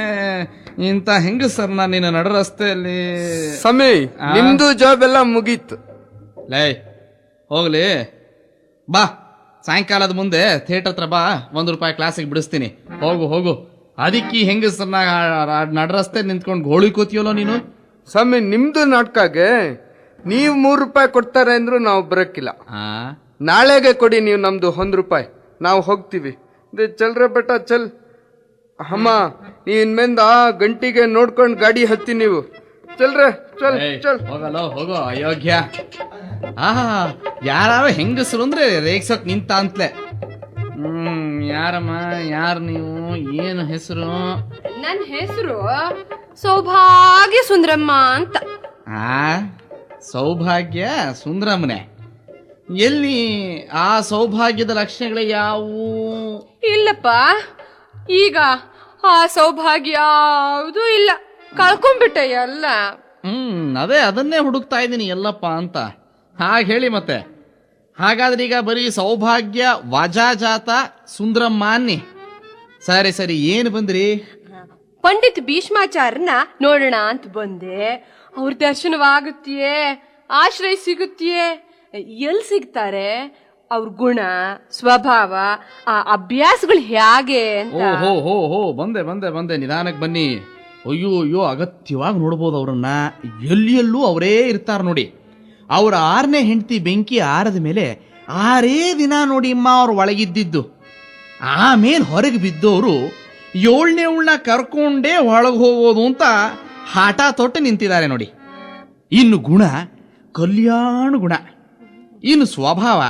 ಇಂಥ ಹೆಂಗಸರ್ನ ನೀನು ನಡ ರಸ್ತೆಯಲ್ಲಿ? ಸ್ವಾಮಿ, ನಿಮ್ದು ಜಾಬ್ ಎಲ್ಲ ಮುಗೀತು. ಲೈ ಹೋಗ್ಲಿ, ಬಾ ಸಾಯಂಕಾಲದ ಮುಂದೆ ಥಿಯೇಟರ್ ಹತ್ರ ಬಾ, ₹1 ಕ್ಲಾಸಿಗೆ ಬಿಡಿಸ್ತೀನಿ. ಹೋಗು. ಅದಕ್ಕೆ ಹೆಂಗಸರ್ನ ನಡ ರಸ್ತೆ ನಿಂತ್ಕೊಂಡು ಗೋಳಿ ಕೂತಿಯಲ್ಲೋ ನೀನು? ಸ್ವಾಮಿ, ನಿಮ್ದು ನಾಟಕಾಗೆ ನೀವು ₹3 ಕೊಡ್ತಾರೆ ಅಂದ್ರು ನಾವು ಬರಕ್ಕಿಲ್ಲ. ನಾಳೆಗೆ ಕೊಡಿ ನೀವು ನಮ್ದು ₹1. ನಾವು ಹೋಗ್ತೀವಿ. ಚಲ್ರೆ ಬೇಟ ಚಲ್. ಅಮ್ಮ, ನೀವು ಇನ್ಮೇಂದ ಗಂಟಿಗೆ ನೋಡ್ಕೊಂಡು ಗಾಡಿ ಹತ್ತಿ ನೀವು. ಚಲ್ರೆ ಚಲ್. ಹೋಗೋ ಅಯೋಗ್ಯ. ಯಾರು ಹೆಂಗಸರು ಅಂದ್ರೆ ರೇಗ್ಸೋಕ್ ನಿಂತ ಅಂತಲೇ. ಯಾರಮ್ಮ, ಯಾರು ನೀವು? ಏನು ಹೆಸರು? ನನ್ನ ಹೆಸರು ಸೌಭಾಗ್ಯ ಸುಂದರಮ್ಮ ಅಂತ. ಸೌಭಾಗ್ಯ ಸುಂದರಮ್ಮನೆ? ಎಲ್ಲಿ ಆ ಸೌಭಾಗ್ಯದ ಲಕ್ಷಣಗಳು ಯಾವುವು? ಇಲ್ಲಪ್ಪ, ಈಗ ಆ ಸೌಭಾಗ್ಯ ಯಾವುದೂ ಇಲ್ಲ, ಕಳ್ಕೊಂಡ್ಬಿಟ್ಟೆ ಎಲ್ಲ. ಅದನ್ನೇ ಹುಡುಕ್ತಾ ಇದ್ದೀನಿ ಎಲ್ಲಪ್ಪ ಅಂತ. ಹಾಗೆ ಹೇಳಿ ಮತ್ತೆ. ಹಾಗಾದ್ರೆ ಈಗ ಬರೀ ಸೌಭಾಗ್ಯ ವಜಾಜಾತ ಸುಂದರಮ್ಮ ಅನ್ನಿ. ಸರಿ, ಏನು ಬಂದ್ರಿ? ಪಂಡಿತ್ ಭೀಷ್ಮಾಚಾರ್ಯನ ನೋಡೋಣ ಅಂತ ಬಂದೆ. ಅವ್ರ ದರ್ಶನವಾಗುತ್ತೆಯೇ? ಆಶ್ರಯ ಸಿಗುತ್ತೆಯೇ? ಎಲ್ಲಿ ಸಿಗ್ತಾರೆ? ಅವ್ರ ಗುಣ, ಸ್ವಭಾವ, ಆ ಅಭ್ಯಾಸಗಳು ಹೇಗೆ ಅಂತ. ಓಹೋ, ಬಂದೆ. ನಿಧಾನಕ್ಕೆ ಬನ್ನಿ. ಅಯ್ಯೋ, ಅಗತ್ಯವಾಗಿ ನೋಡ್ಬೋದು ಅವ್ರನ್ನ. ಎಲ್ಲೆಲ್ಲೂ ಅವರೇ ಇರ್ತಾರ ನೋಡಿ. ಅವ್ರ 6ನೇ ಹೆಂಡತಿ ಬೆಂಕಿ ಆರದ ಮೇಲೆ 6 ದಿನ ನೋಡಿ ಅಮ್ಮ ಅವ್ರು ಒಳಗಿದ್ದಿದ್ದು. ಆಮೇಲೆ ಹೊರಗೆ ಬಿದ್ದವರು 7ನೇ ಕರ್ಕೊಂಡೇ ಒಳಗೆ ಹೋಗೋದು ಅಂತ ಹಾಟ ತೊಟ್ಟು ನಿಂತಿದ್ದಾರೆ ನೋಡಿ. ಇನ್ನು ಗುಣ ಕಲ್ಯಾಣ ಗುಣ, ಇನ್ನು ಸ್ವಭಾವ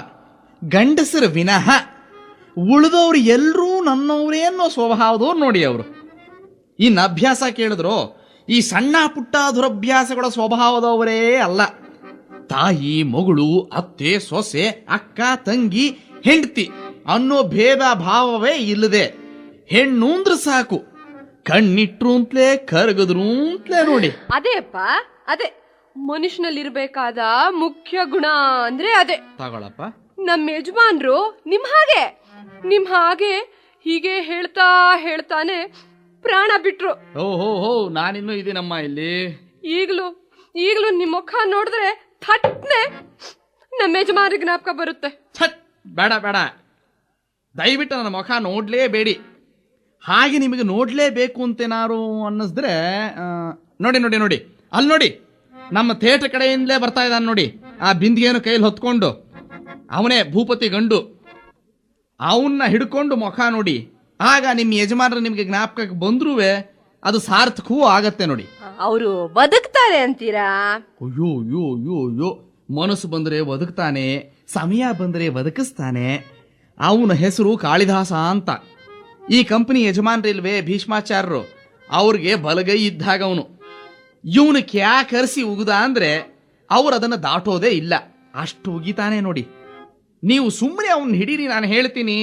ಗಂಡಸರ ವಿನಃ ಉಳಿದವ್ರು ಎಲ್ಲರೂ ನನ್ನವರೇ ಅನ್ನೋ ಸ್ವಭಾವದವ್ರು ನೋಡಿ ಅವರು. ಇನ್ನು ಅಭ್ಯಾಸ ಕೇಳಿದ್ರು, ಈ ಸಣ್ಣ ಪುಟ್ಟ ದುರಭ್ಯಾಸಗಳ ಸ್ವಭಾವದವರೇ ಅಲ್ಲ. ತಾಯಿ, ಮಗಳು, ಅತ್ತೆ, ಸೊಸೆ, ಅಕ್ಕ, ತಂಗಿ, ಹೆಂಡತಿ ಅನ್ನೋ ಭೇದ ಭಾವವೇ ಇಲ್ಲದೆ ಹೆಣ್ಣುಂದ್ರ ಸಾಕು, ಕಣ್ಣಿಟ್ರು ಅಂತಲೇ ಕರಗದ್ರು ಅಂತಲೇ ನೋಡಿ. ಅದೇ ಮನುಷ್ಯನಲ್ಲಿರ್ಬೇಕಾದ ಮುಖ್ಯ ಗುಣ ಅಂದ್ರೆ ಅದೇ. ತಗೊಳಪ್ಪ. ನಮ್ಮ ಯಜಮಾನ್ರು ನಿಮ್ ಹಾಗೆ ಹೀಗೆ ಹೇಳ್ತಾನೆ ಪ್ರಾಣ ಬಿಟ್ರು. ಹೋ ನಾನಿನ್ನೂ ಇದೀನಮ್ಮ ಇಲ್ಲಿ. ಈಗಲೂ ನಿಮ್ ಮುಖ ನೋಡಿದ್ರೆ ಥಟ್ನೆ ನಮ್ಮ ಯಜಮಾನ್ರಿಗೆ ಜ್ಞಾಪಕ ಬರುತ್ತೆ. ಛಟ್, ಬೇಡ ದಯವಿಟ್ಟು ನನ್ನ ಮುಖ ನೋಡ್ಲೇಬೇಡಿ. ಹಾಗೆ ನಿಮಗೆ ನೋಡ್ಲೇಬೇಕು ಅಂತೇನಾರು ಅನ್ನಿಸಿದ್ರೆ ನೋಡಿ ಅಲ್ಲಿ ನೋಡಿ, ನಮ್ಮ ಥಿಯೇಟರ್ ಕಡೆಯಿಂದಲೇ ಬರ್ತಾ ಇದ್ದಾನೆ ನೋಡಿ, ಆ ಬಿಂದಿಗೆಯನ್ನು ಕೈಯಲ್ಲಿ ಹೊತ್ಕೊಂಡು. ಅವನೇ ಭೂಪತಿ ಗಂಡು. ಅವನ್ನ ಹಿಡ್ಕೊಂಡು ಮುಖ ನೋಡಿ, ಆಗ ನಿಮ್ಮ ಯಜಮಾನರು ನಿಮಗೆ ಜ್ಞಾಪಕಕ್ಕೆ ಬಂದ್ರೂ ಅದು ಸಾರ್ಥಕವೂ ಆಗತ್ತೆ ನೋಡಿ. ಅವರು ಬದುಕ್ತಾರೆ ಅಂತೀರಾ? ಅಯ್ಯೋ ಮನಸ್ಸು ಬಂದರೆ ಬದುಕ್ತಾನೆ, ಸಮಯ ಬಂದರೆ ಬದುಕಿಸ್ತಾನೆ. ಅವನ ಹೆಸರು ಕಾಳಿದಾಸ ಅಂತ. ಈ ಕಂಪನಿ ಯಜಮಾನ್ರಿಲ್ವೇ ಭೀಷ್ಮಾಚಾರ್ಯರು, ಅವ್ರಿಗೆ ಬಲಗೈ ಇದ್ದಾಗ ಅವನು. ಇವನು ಕ್ಯಾ ಕರೆಸಿ ಉಗಿದ ಅಂದ್ರೆ ಅವ್ರು ಅದನ್ನು ದಾಟೋದೇ ಇಲ್ಲ, ಅಷ್ಟು ಉಗಿತಾನೆ ನೋಡಿ. ನೀವು ಸುಮ್ಮನೆ ಅವನ್ನ ಹಿಡೀರಿ, ನಾನು ಹೇಳ್ತೀನಿ.